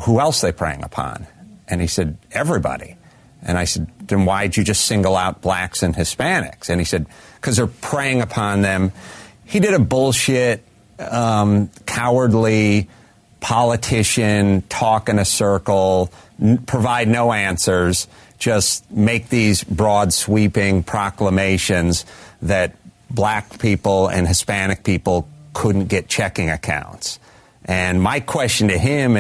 who else are they preying upon? And he said, everybody. And I said, then why'd you just single out blacks and Hispanics? And he said, because they're preying upon them. He did a bullshit, cowardly politician, talk in a circle, provide no answers, just make these broad sweeping proclamations that black people and Hispanic people couldn't get checking accounts. And my question to him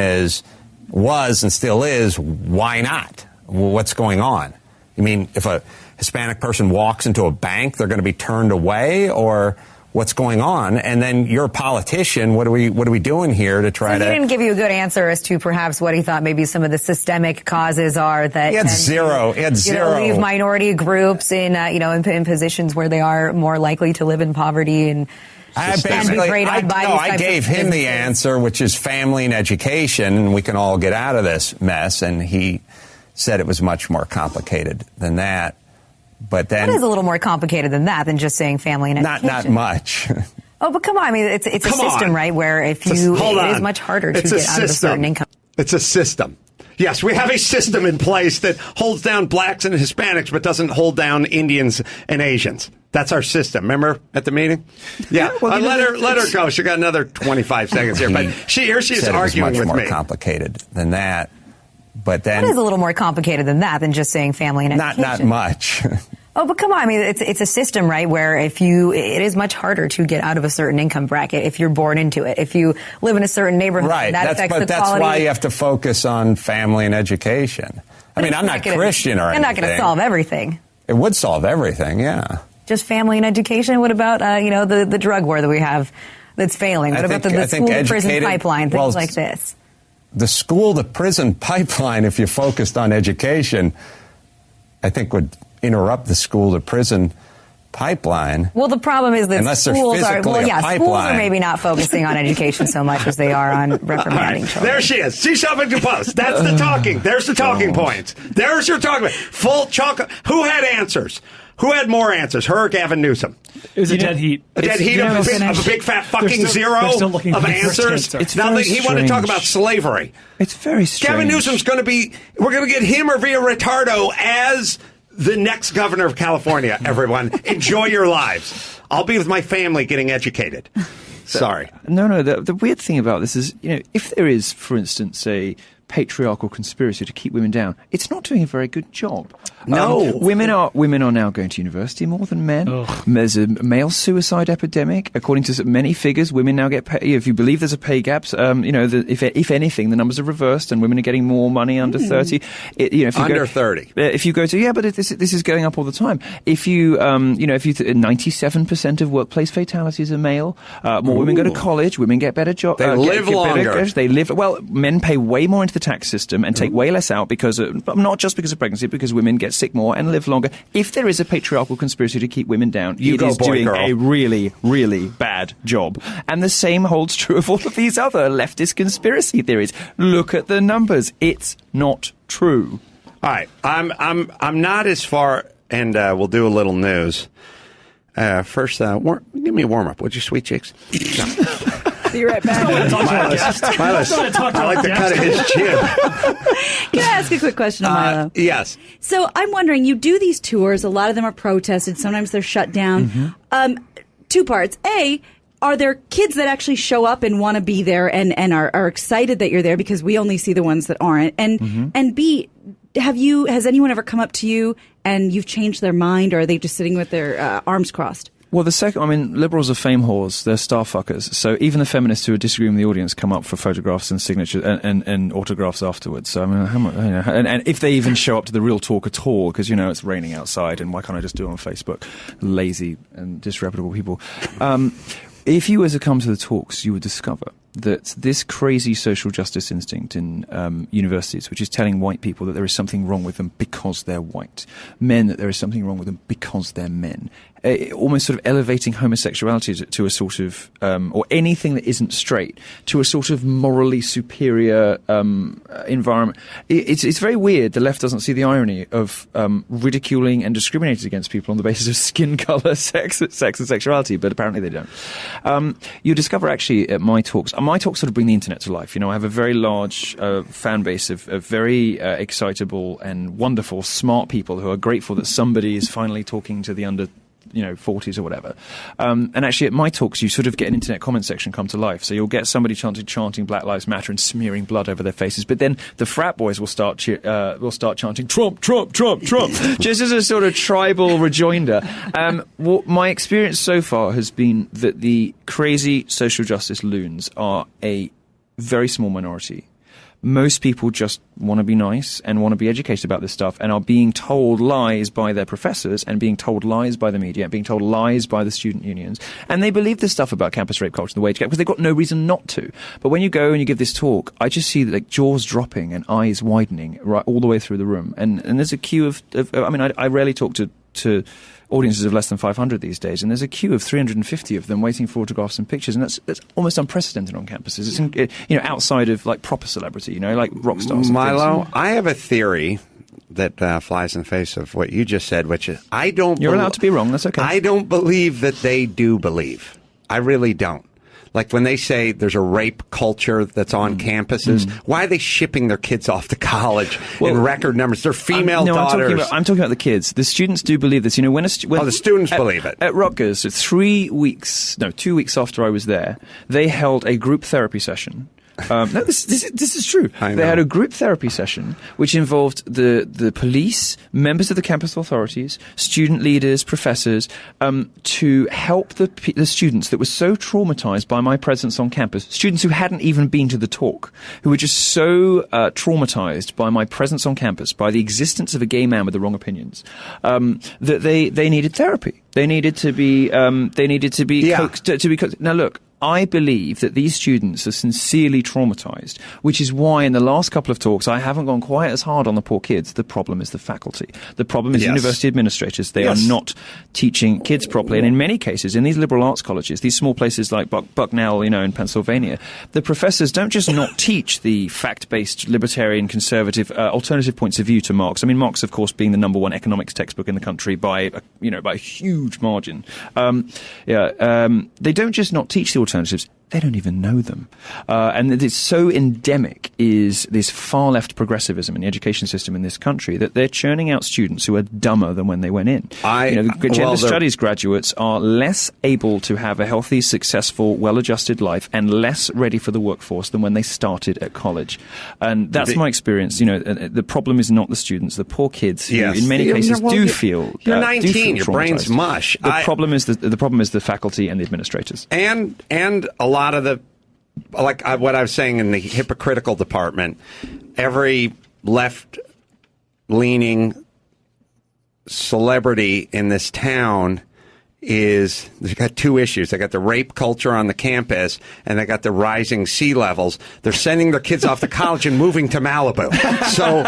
was and still is, why not? What's going on? You mean if a Hispanic person walks into a bank, they're going to be turned away, or what's going on? And then you're a politician. What are we doing here to try to?
He didn't give you a good answer as to perhaps what he thought maybe some of the systemic causes are that
he had zero.
Leave minority groups in in positions where they are more likely to live in poverty and.
I gave him the answer, which is family and education, and we can all get out of this mess. And he said it was much more complicated than that. But then
it is a little more complicated than that, than just saying family and education.
Not much.
Oh, but come on! I mean, it's a system, right? Where it is much harder to get out of a certain income.
It's a system. Yes, we have a system in place that holds down blacks and Hispanics, but doesn't hold down Indians and Asians. That's our system. Remember at the meeting? Yeah.
Well,
let her go. She got another 25 seconds here. But here she is arguing with me.
Much more complicated than that. But then
What is a little more complicated than that, than just saying family and education?
Not much.
Oh, but come on. I mean, it's a system, right, where it is much harder to get out of a certain income bracket if you're born into it. If you live in a certain neighborhood,
right.
that affects the quality.
That's why you have to focus on family and education. I mean, I'm not Christian or anything.
You're not going to solve everything.
It would solve everything, yeah.
Just family and education? What about, the drug war that we have that's failing? What about the school-to-prison pipeline, things like this?
The school-to-prison pipeline, if you focused on education, I think would interrupt the school-to-prison pipeline.
Well, the problem is that schools are maybe not focusing on education so much as they are on reprimanding children.
There she is. She's Huffington Post. That's the talking. There's the talking points. There's your talking point. Full chocolate. Who had answers? Who had more answers? Her or Gavin Newsom?
It was a dead heat.
A dead heat of a big fat fucking zero of answers.
It's
now
very
he wanted to talk
strange.
about slavery.
It's very strange.
Gavin Newsom's going to be. We're going to get him or Via Retardo as the next governor of California. Everyone, enjoy your lives. I'll be with my family getting educated. Sorry.
No. The weird thing about this is, if there is, for instance, a patriarchal conspiracy to keep women down, it's not doing a very good job.
No.
Women are now going to university more than men. Ugh. There's a male suicide epidemic. According to many figures, women now get paid. If you believe there's a pay gap, if anything, the numbers are reversed and women are getting more money under 30.
Under 30.
If you go to, but this is going up all the time. If you, 97% of workplace fatalities are male. More women go to college. Women get better jobs.
They live longer.
They live, men pay way more into the tax system and take way less out because not just because of pregnancy, because women get sick more and live longer. If there is a patriarchal conspiracy to keep women down, it is doing a really, really bad job. And the same holds true of all of these other leftist conspiracy theories. Look at the numbers. It's not true.
All right. I'm not as far, and we'll do a little news. First, give me a warm up, would you, sweet chicks?
Be right back.
I like the cut of his chin.
Can I ask a quick question on Milo?
Yes.
So I'm wondering, you do these tours. A lot of them are protested. Sometimes they're shut down.
Mm-hmm.
Two parts. A, are there kids that actually show up and want to be there and are excited that you're there, because we only see the ones that aren't? And B, has anyone ever come up to you and you've changed their mind, or are they just sitting with their arms crossed?
Well, the second, liberals are fame whores. They're star fuckers. So even the feminists who are disagreeing with the audience come up for photographs and signatures and autographs afterwards. So, and if they even show up to the real talk at all, because, it's raining outside, and why can't I just do it on Facebook? Lazy and disreputable people. If you were to come to the talks, you would discover that this crazy social justice instinct in universities, which is telling white people that there is something wrong with them because they're white, men that there is something wrong with them because they're men, almost sort of elevating homosexuality to a sort of, or anything that isn't straight, to a sort of morally superior environment. It's very weird. The left doesn't see the irony of ridiculing and discriminating against people on the basis of skin color, sex and sexuality, but apparently they don't. You discover actually at my talks sort of bring the internet to life. I have a very large fan base of very excitable and wonderful, smart people who are grateful that somebody is finally talking to the under 40s or whatever. And actually at my talks, you sort of get an internet comment section come to life. So you'll get somebody chanting Black Lives Matter and smearing blood over their faces. But then the frat boys will start chanting Trump, Trump, Trump, Trump, just as a sort of tribal rejoinder. My experience so far has been that the crazy social justice loons are a very small minority. Most people just want to be nice and want to be educated about this stuff, and are being told lies by their professors, and being told lies by the media, and being told lies by the student unions. And they believe this stuff about campus rape culture and the wage gap because they've got no reason not to. But when you go and you give this talk, I just see jaws dropping and eyes widening right all the way through the room. And there's a queue of I rarely talk to audiences of less than 500 these days, and there's a queue of 350 of them waiting for autographs and pictures, and that's almost unprecedented on campuses. It's outside of proper celebrity, like rock stars.
Milo, I have a theory that flies in the face of what you just said, which is
You're allowed to be wrong. That's okay.
I don't believe that they do believe. I really don't. Like when they say there's a rape culture that's on campuses, why are they shipping their kids off to college in record numbers? They're female daughters.
I'm talking about the kids. The students do believe this. You know, when
the students believe it.
At Rutgers, 2 weeks after I was there, they held a group therapy session. No, this is true. They had a group therapy session which involved the police, members of the campus authorities, student leaders, professors, to help the students that were so traumatized by my presence on campus, students who hadn't even been to the talk, who were just so traumatized by my presence on campus, by the existence of a gay man with the wrong opinions, that they needed therapy. They needed to be coaxed. Now look, I believe that these students are sincerely traumatized, which is why in the last couple of talks I haven't gone quite as hard on the poor kids. The problem is the faculty. The problem is university administrators. They are not teaching kids properly. And in many cases, in these liberal arts colleges, these small places like Bucknell, in Pennsylvania, the professors don't just not teach the fact-based, libertarian, conservative, alternative points of view to Marx. I mean, Marx, of course, being the number one economics textbook in the country by a huge margin. They don't just not teach the alternatives, they don't even know them. And it's so endemic is this far left progressivism in the education system in this country that they're churning out students who are dumber than when they went in. Gender studies graduates are less able to have a healthy, successful, well-adjusted life and less ready for the workforce than when they started at college. And that's my experience. The problem is not the students, the poor kids who in many cases do feel
you're 19, your brain's mush.
The problem is the faculty and the administrators.
And a lot of the, what I was saying in the hypocritical department, every left-leaning celebrity in this town they've got two issues. They got the rape culture on the campus, and they got the rising sea levels. They're sending their kids off to college and moving to Malibu. So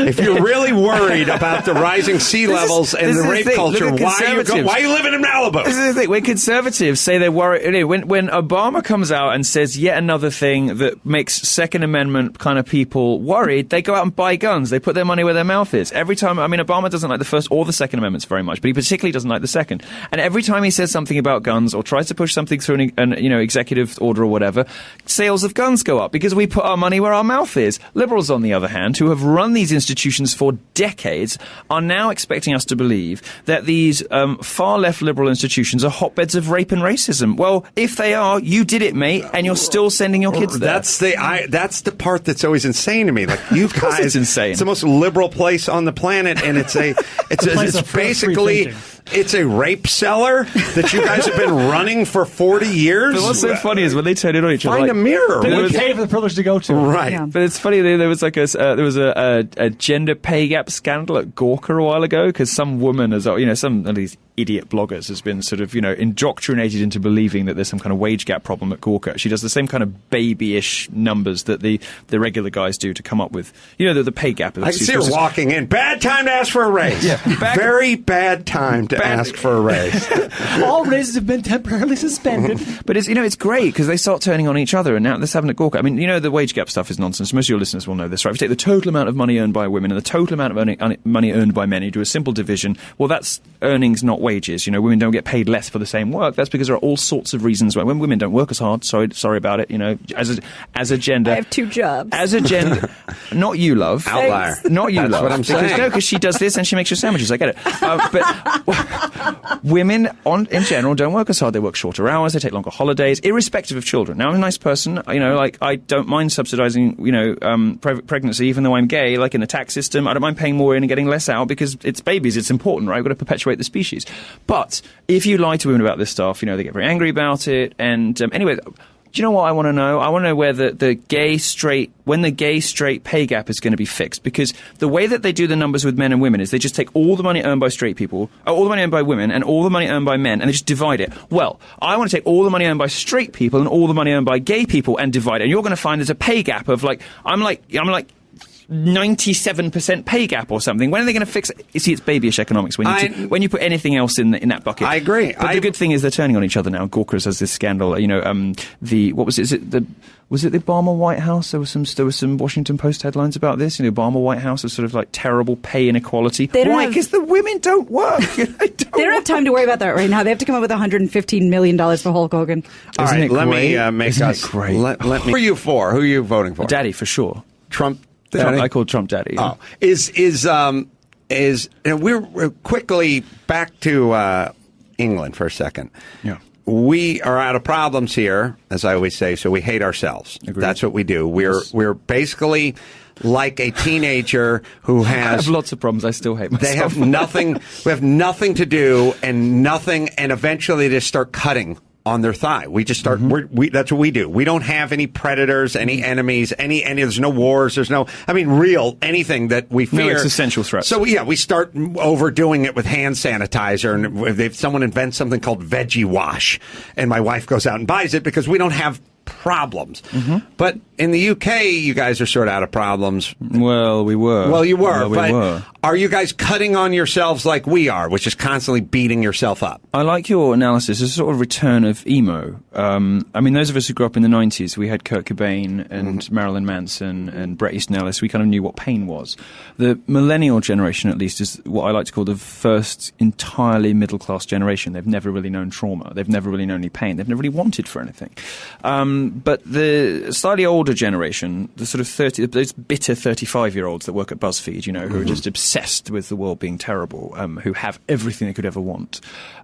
if you're really worried about the rising sea levels and the rape culture, why are you living in Malibu?
This is the thing. When conservatives say they're worried, when Obama comes out and says yet another thing that makes Second Amendment kind of people worried, they go out and buy guns. They put their money where their mouth is. Every time, Obama doesn't like the First or the Second Amendments very much, but he particularly doesn't like the Second. And every time he says something about guns or tries to push something through an executive order or whatever, sales of guns go up because we put our money where our mouth is. Liberals, on the other hand, who have run these institutions for decades, are now expecting us to believe that these far-left liberal institutions are hotbeds of rape and racism. Well, if they are, you did it, mate, and you're still sending your kids there.
That's the part that's always insane to me. Like, you guys,
it's insane.
It's the most liberal place on the planet, and it's basically it's a rape cellar that you guys have been running for 40 years.
But what's so funny is when they turn it on each other,
find a mirror.
They would pay for the privilege to go to.
Right.
Yeah.
But it's funny, there was a gender pay gap scandal at Gawker a while ago because some woman, some of these idiot bloggers has been sort of, indoctrinated into believing that there's some kind of wage gap problem at Gawker. She does the same kind of babyish numbers that the regular guys do to come up with, the pay gap.
I can see her walking in. Bad time to ask for a raise.
Yeah.
Very bad time to ask for a raise.
All raises have been temporarily suspended.
But it's great because they start turning on each other, and now this happened at Gawker. I mean, the wage gap stuff is nonsense. Most of your listeners will know this, right? If you take the total amount of money earned by women and the total amount of money earned by men, you do a simple division. Well, that's earnings, not wages. Women don't get paid less for the same work. That's because there are all sorts of reasons why women don't work as hard. Sorry about it. As a gender,
I have two jobs.
As a gender, not you, love.
Outlier.
Not you,
That's
love.
what I'm saying.
Because she does this and she makes your sandwiches. I get it. But women, in general, don't work as hard. They work shorter hours. They take longer holidays, irrespective of children. Now, I'm a nice person. I don't mind subsidizing, pregnancy, even though I'm gay. Like in the tax system, I don't mind paying more in and getting less out because it's babies. It's important, right? We've got to perpetuate the species. But if you lie to women about this stuff, they get very angry about it. And anyway, do you know what I want to know? I want to know where when the gay straight pay gap is going to be fixed. Because the way that they do the numbers with men and women is they just take all the money earned by straight people, all the money earned by women, and all the money earned by men, and they just divide it. Well, I want to take all the money earned by straight people and all the money earned by gay people and divide it. And you're going to find there's a pay gap of I'm like 97% pay gap or something. When are they going to fix it? You see, it's babyish economics when you put anything else in that bucket.
I agree.
But the good thing is they're turning on each other now. Gawker's has this scandal. What was it? Was it the Obama White House? There was some Washington Post headlines about this. Obama White House was sort of like terrible pay inequality. Why? Because the women don't work. They
don't have time to worry about that right now. They have to come up with $115 million for Hulk Hogan.
All right, let me make us.
Great?
Let me. Who are you for? Who are you voting for?
Daddy, for sure.
Trump. Daddy?
I call Trump Daddy.
Oh, we're quickly back to England for a second.
Yeah.
We are out of problems here, as I always say, so we hate ourselves.
Agreed.
That's what we do. We're basically like a teenager who has...
I have lots of problems. I still hate myself.
They have nothing. We have nothing to do and eventually they just start cutting on their thigh. We just start. That's what we do. We don't have any predators, any enemies, any. There's no wars. There's no. Real anything that we fear.
No existential threats.
So we start overdoing it with hand sanitizer, and if someone invents something called Veggie Wash, and my wife goes out and buys it because we don't have problems. But in the UK, you guys are sort of out of problems.
Well, we were.
Well, you were. But are you guys cutting on yourselves like we are, which is constantly beating yourself up?
I like your analysis. It's a sort of return of emo. Those of us who grew up in the 90s, we had Kurt Cobain and Marilyn Manson and Bret Easton Ellis. We kind of knew what pain was. The millennial generation, at least, is what I like to call the first entirely middle-class generation. They've never really known trauma. They've never really known any pain. They've never really wanted for anything. But the slightly older generation, the sort of those bitter 35-year-olds that work at BuzzFeed, who are just obsessed with the world being terrible, who have everything they could ever want.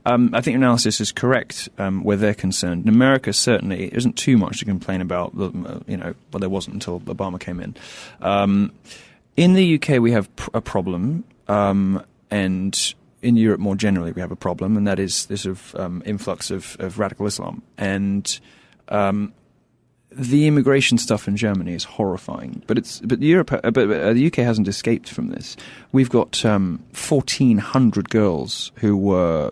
I think your analysis is correct where they're concerned. In America, certainly, there isn't too much to complain about, there wasn't until Obama came in. In the UK, we have a problem, and in Europe more generally, we have a problem, and that is this sort of influx of radical Islam. And the immigration stuff in Germany is horrifying, but the UK hasn't escaped from this. We've got 1,400 girls who were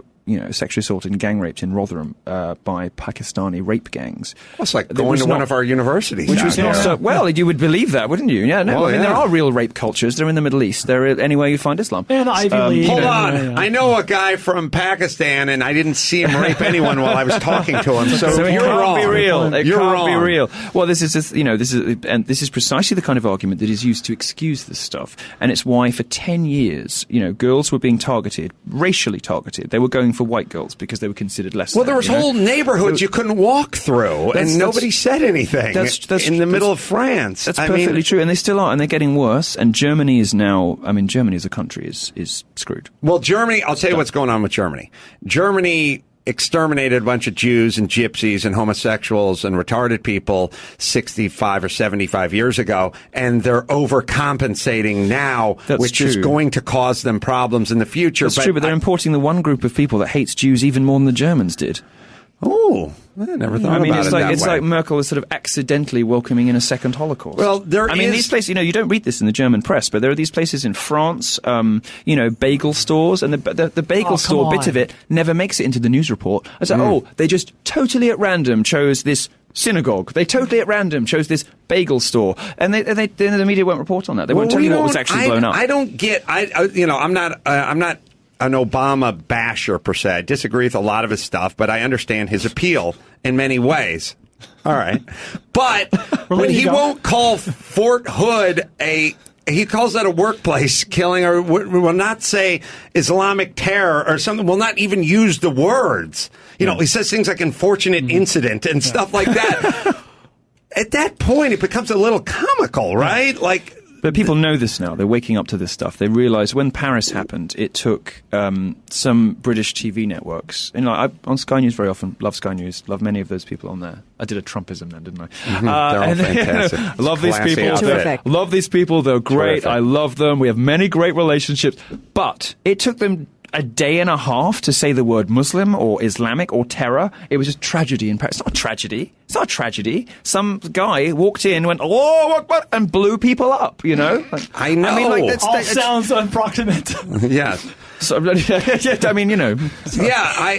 sexually assaulted and gang raped in Rotherham by Pakistani rape gangs.
Well, it's like going to one of our universities.
Which was not so, well, you would believe that, wouldn't you? Yeah, no. There are real rape cultures. They're in the Middle East. They're anywhere you find Islam.
And Ivy League.
Hold on. I know a guy from Pakistan, and I didn't see him rape anyone while I was talking to him. So
it
you're
can't
wrong.
be real. It
you're
can't
wrong.
be real. Well, this is precisely the kind of argument that is used to excuse this stuff, and it's why for 10 years, girls were being targeted, racially targeted. They were going for white girls because they were considered less.
Well, there was whole neighborhoods you couldn't walk through, and nobody said anything. That's in the middle of France.
That's perfectly true, and they still are, and they're getting worse. And Germany is now. Germany as a country is screwed.
Well, Germany. I'll tell you what's going on with Germany. Germany exterminated a bunch of Jews and gypsies and homosexuals and retarded people 65 or 75 years ago, and they're overcompensating now, which is going to cause them problems in the future.
That's true, but they're importing the one group of people that hates Jews even more than the Germans did.
Oh, I never thought about it
it's like Merkel is sort of accidentally welcoming in a second Holocaust.
Well,
these places, you don't read this in the German press, but there are these places in France, bagel stores, and the bagel store bit of it never makes it into the news report. I said, they just totally at random chose this synagogue. They totally at random chose this bagel store, and the media won't report on that. They won't tell you what was actually blown up.
I don't get. I'm not an Obama basher per se. I disagree with a lot of his stuff, but I understand his appeal in many ways. All right. But when he won't call Fort Hood he calls that a workplace killing, or will not say Islamic terror or something, will not even use the words. He says things like unfortunate incident and stuff like that. At that point, it becomes a little comical, right?
But people know this now. They're waking up to this stuff. They realise when Paris happened, it took some British TV networks. I on Sky News very often, love Sky News, love many of those people on there. I did a Trumpism then, didn't I?
They're all fantastic.
Love these people. Love these people. They're great. Terrific. I love them. We have many great relationships. But it took them a day and a half to say the word Muslim or Islamic or terror. It was a tragedy in Paris. It's not a tragedy. It's not a tragedy. Some guy walked in, went, "Oh, what?" and blew people up,
I know.
All sounds unproximate.
Yes.
So, Yeah,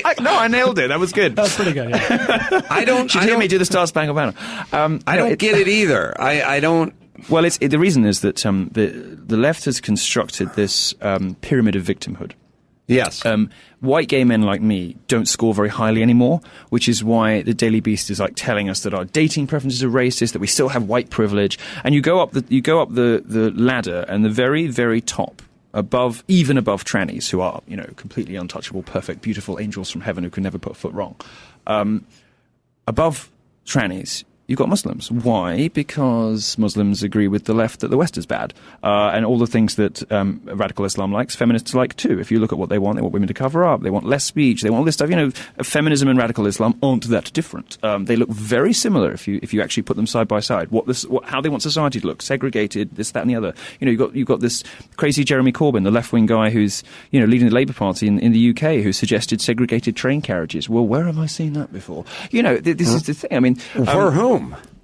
I nailed it. That was good.
That was pretty good, yeah.
I don't hear me do the Star Spangled Banner.
I don't get it either. I don't.
Well, the reason is that the left has constructed this pyramid of victimhood.
Yes.
White gay men like me don't score very highly anymore, which is why the Daily Beast is like telling us that our dating preferences are racist, that we still have white privilege. And you go up the ladder, and the very, very top, even above trannies, who are, completely untouchable, perfect, beautiful angels from heaven who can never put a foot wrong. Above trannies, you've got Muslims. Why? Because Muslims agree with the left that the West is bad. And all the things that radical Islam likes, feminists like too. If you look at what they want women to cover up, they want less speech, they want all this stuff. Feminism and radical Islam aren't that different. They look very similar if you actually put them side by side. How they want society to look, segregated, this, that and the other. You've got this crazy Jeremy Corbyn, the left-wing guy who's, leading the Labour Party in the UK, who suggested segregated train carriages. Well, where have I seen that before? This is the thing. I mean,
for whom?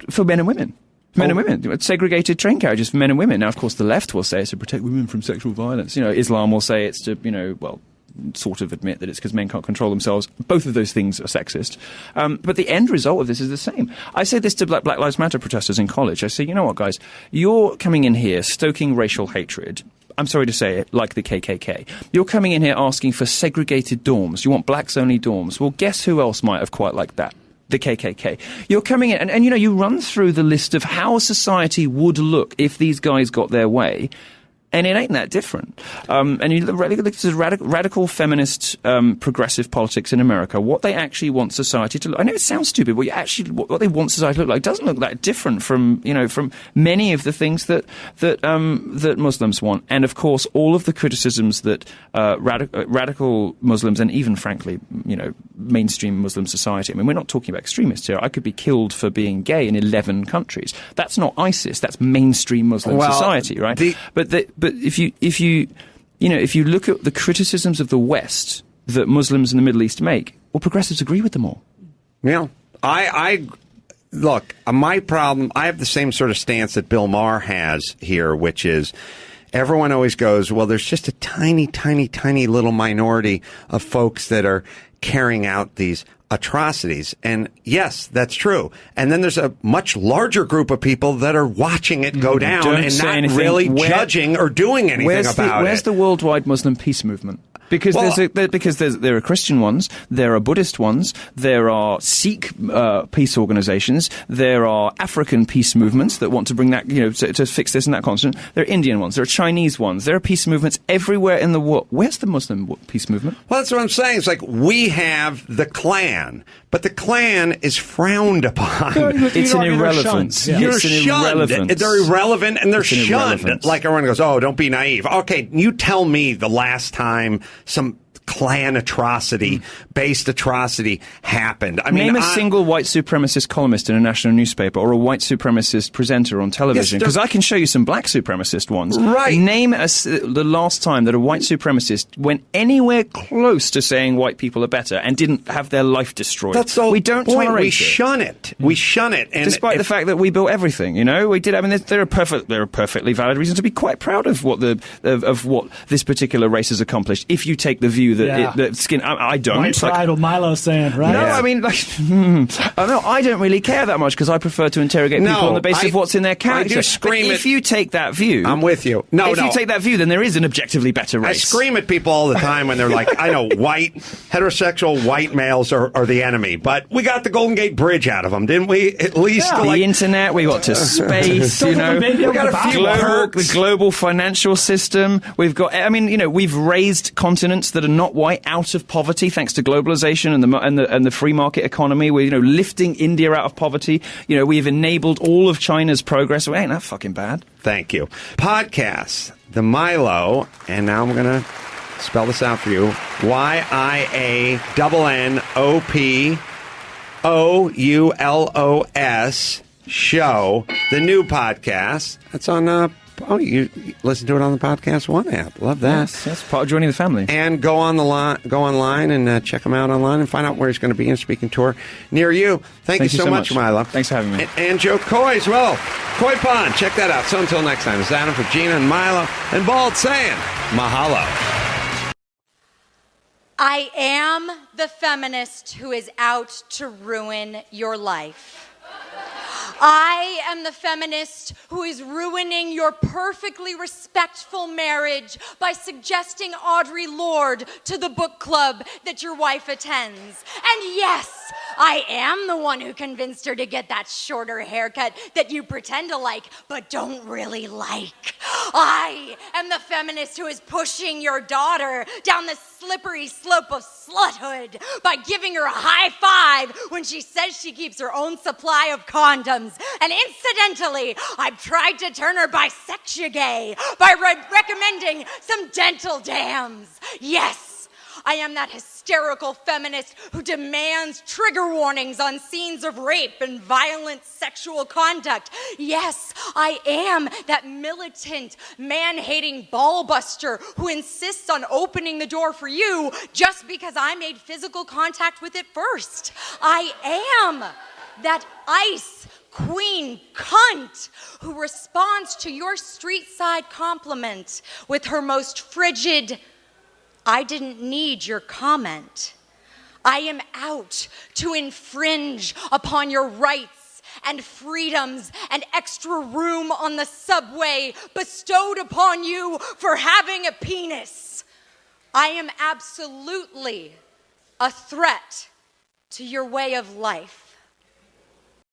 For men and women. Men and women. Segregated train carriages for men and women. Now, of course, the left will say it's to protect women from sexual violence. Islam will say it's to, sort of admit that it's because men can't control themselves. Both of those things are sexist. But the end result of this is the same. I say this to Black Lives Matter protesters in college. I say, you know what, guys? You're coming in here stoking racial hatred. I'm sorry to say it, like the KKK. You're coming in here asking for segregated dorms. You want blacks-only dorms. Well, guess who else might have quite liked that? The KKK. You're coming in, and you run through the list of how society would look if these guys got their way, and it ain't that different. And you look at radical feminist progressive politics in America, what they actually want society to look. I know it sounds stupid, but what they want society to look like doesn't look that different from many of the things that Muslims want. And of course, all of the criticisms that radical Muslims and even frankly, mainstream Muslim society. I mean, we're not talking about extremists here. I could be killed for being gay in 11 countries. That's not ISIS. That's mainstream Muslim society, right? But if you look at the criticisms of the West that Muslims in the Middle East make, well, progressives agree with them all.
Yeah, I look. My problem. I have the same sort of stance that Bill Maher has here, which is everyone always goes, well, there's just a tiny, tiny, tiny little minority of folks that are carrying out these atrocities. And yes, that's true. And then there's a much larger group of people that are watching it go down and not really judging or doing anything about it.
Where's the worldwide Muslim peace movement? Because there are Christian ones, there are Buddhist ones, there are Sikh peace organizations, there are African peace movements that want to bring that, to fix this and that continent. There are Indian ones, there are Chinese ones, there are peace movements everywhere in the world. Where's the Muslim peace movement?
Well, that's what I'm saying. It's like we have the Klan, but the Klan is frowned upon.
It's an irrelevance.
You're
it's an
shunned.
irrelevance.
They're irrelevant and they're shunned. Like everyone goes, oh, don't be naive. Okay, you tell me the last time some Klan based atrocity happened.
Name a single white supremacist columnist in a national newspaper or a white supremacist presenter on television, because I can show you some black supremacist ones.
Right.
Name the last time that a white supremacist went anywhere close to saying white people are better and didn't have their life destroyed.
That's the
we don't
point.
tolerate
We shun it. We shun it. And
despite the fact that we built everything, we did. I mean, there are perfectly valid reasons to be quite proud of what this particular race has accomplished. If you take the view that I don't.
White pride, what Milo's saying, right?
No, I mean, I don't really care that much because I prefer to interrogate people on the basis of what's in their character.
I do scream
if you take that view,
I'm with you. If
you take that view, then there is an objectively better race.
I scream at people all the time when they're like, I know heterosexual white males are the enemy, but we got the Golden Gate Bridge out of them, didn't we? At least
the internet, we got to space, we got a few the global financial system. We've got, we've raised continents that are not white out of poverty thanks to globalization and the free market economy. We're lifting India out of poverty. We've enabled all of China's progress. Well, ain't that fucking bad?
Thank you. Podcast, the Milo, and now I'm gonna spell this out for you: YIANNOPOULOS show, the new podcast. That's on you listen to it on the Podcast One app. Love that.
Yes, that's part of joining the family.
And go online and check him out online and find out where he's going to be in speaking tour near you. Thank you so much, Milo.
Thanks for having me.
And Joe Coy as well. Coy Pond. Check that out. So until next time, it's Adam for Gina and Milo and Bald saying mahalo.
I am the feminist who is out to ruin your life. I am the feminist who is ruining your perfectly respectful marriage by suggesting Audre Lorde to the book club that your wife attends. And yes, I am the one who convinced her to get that shorter haircut that you pretend to like but don't really like. I am the feminist who is pushing your daughter down the slippery slope of sluthood by giving her a high five when she says she keeps her own supply of condoms. And incidentally, I've tried to turn her bisexual by recommending some dental dams. Yes, I am that hysterical feminist who demands trigger warnings on scenes of rape and violent sexual conduct. Yes, I am that militant, man-hating ball-buster who insists on opening the door for you just because I made physical contact with it first. I am that ice queen cunt who responds to your street-side compliment with her most frigid, "I didn't need your comment." I am out to infringe upon your rights and freedoms and extra room on the subway bestowed upon you for having a penis. I am absolutely a threat to your way of life.